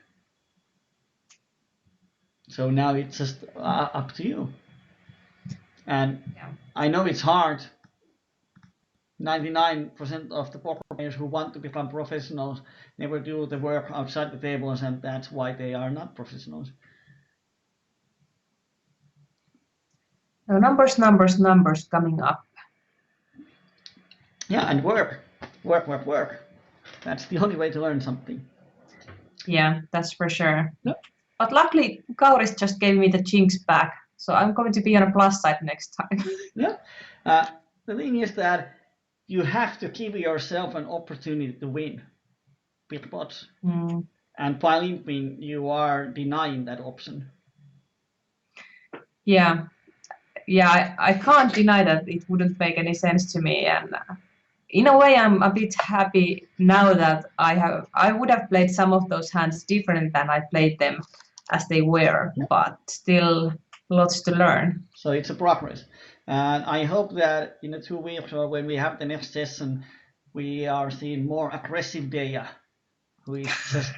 So now it's just up to you. And I know it's hard. 99% of the poker players who want to become professionals never do the work outside the tables, and that's why they are not professionals. No, numbers coming up. Yeah, and work. That's the only way to learn something. Yeah, that's for sure. Yep. But luckily, Kauris just gave me the jinx back, so I'm going to be on a plus side next time. Yeah. The thing is that you have to give yourself an opportunity to win big pots. And by limping, you are denying that option. Yeah, I can't deny that it wouldn't make any sense to me, and in a way, I'm a bit happy now that I would have played some of those hands different than I played them as they were, but still lots to learn. So it's a progress. And I hope that in 2 weeks or when we have the next session, we are seeing more aggressive Dayah, who is just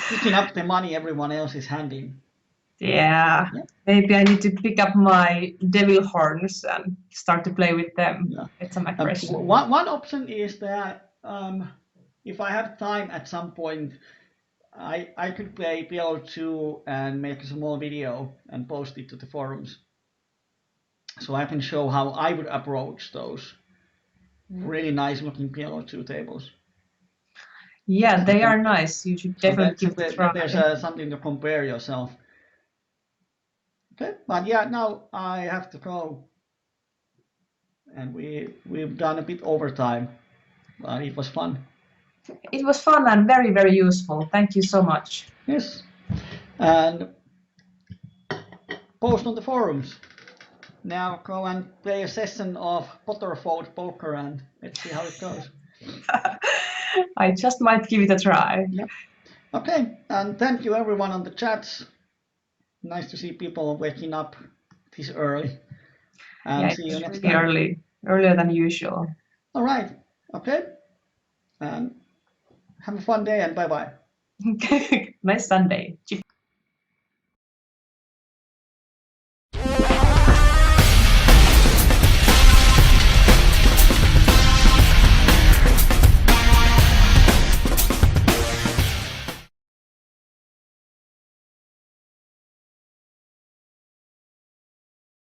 picking up the money everyone else is handing. Yeah, maybe I need to pick up my devil horns and start to play with them. Get some aggression. One option is that if I have time at some point, I could play PLO2 and make a small video and post it to the forums. So I can show how I would approach those really nice looking PLO2 tables. Yeah, they are nice. You should definitely give it a try. There's something to compare yourself. Okay, but yeah, now I have to go. And we've done a bit overtime, but it was fun. It was fun and very, very useful. Thank you so much. Yes, and post on the forums. Now go and play a session of Potterfold poker and let's see how it goes. I just might give it a try. Yeah. Okay, and thank you everyone on the chats. Nice to see people waking up this early. And see you next time. Really earlier than usual. All right. Okay. And have a fun day and bye-bye. Nice Sunday.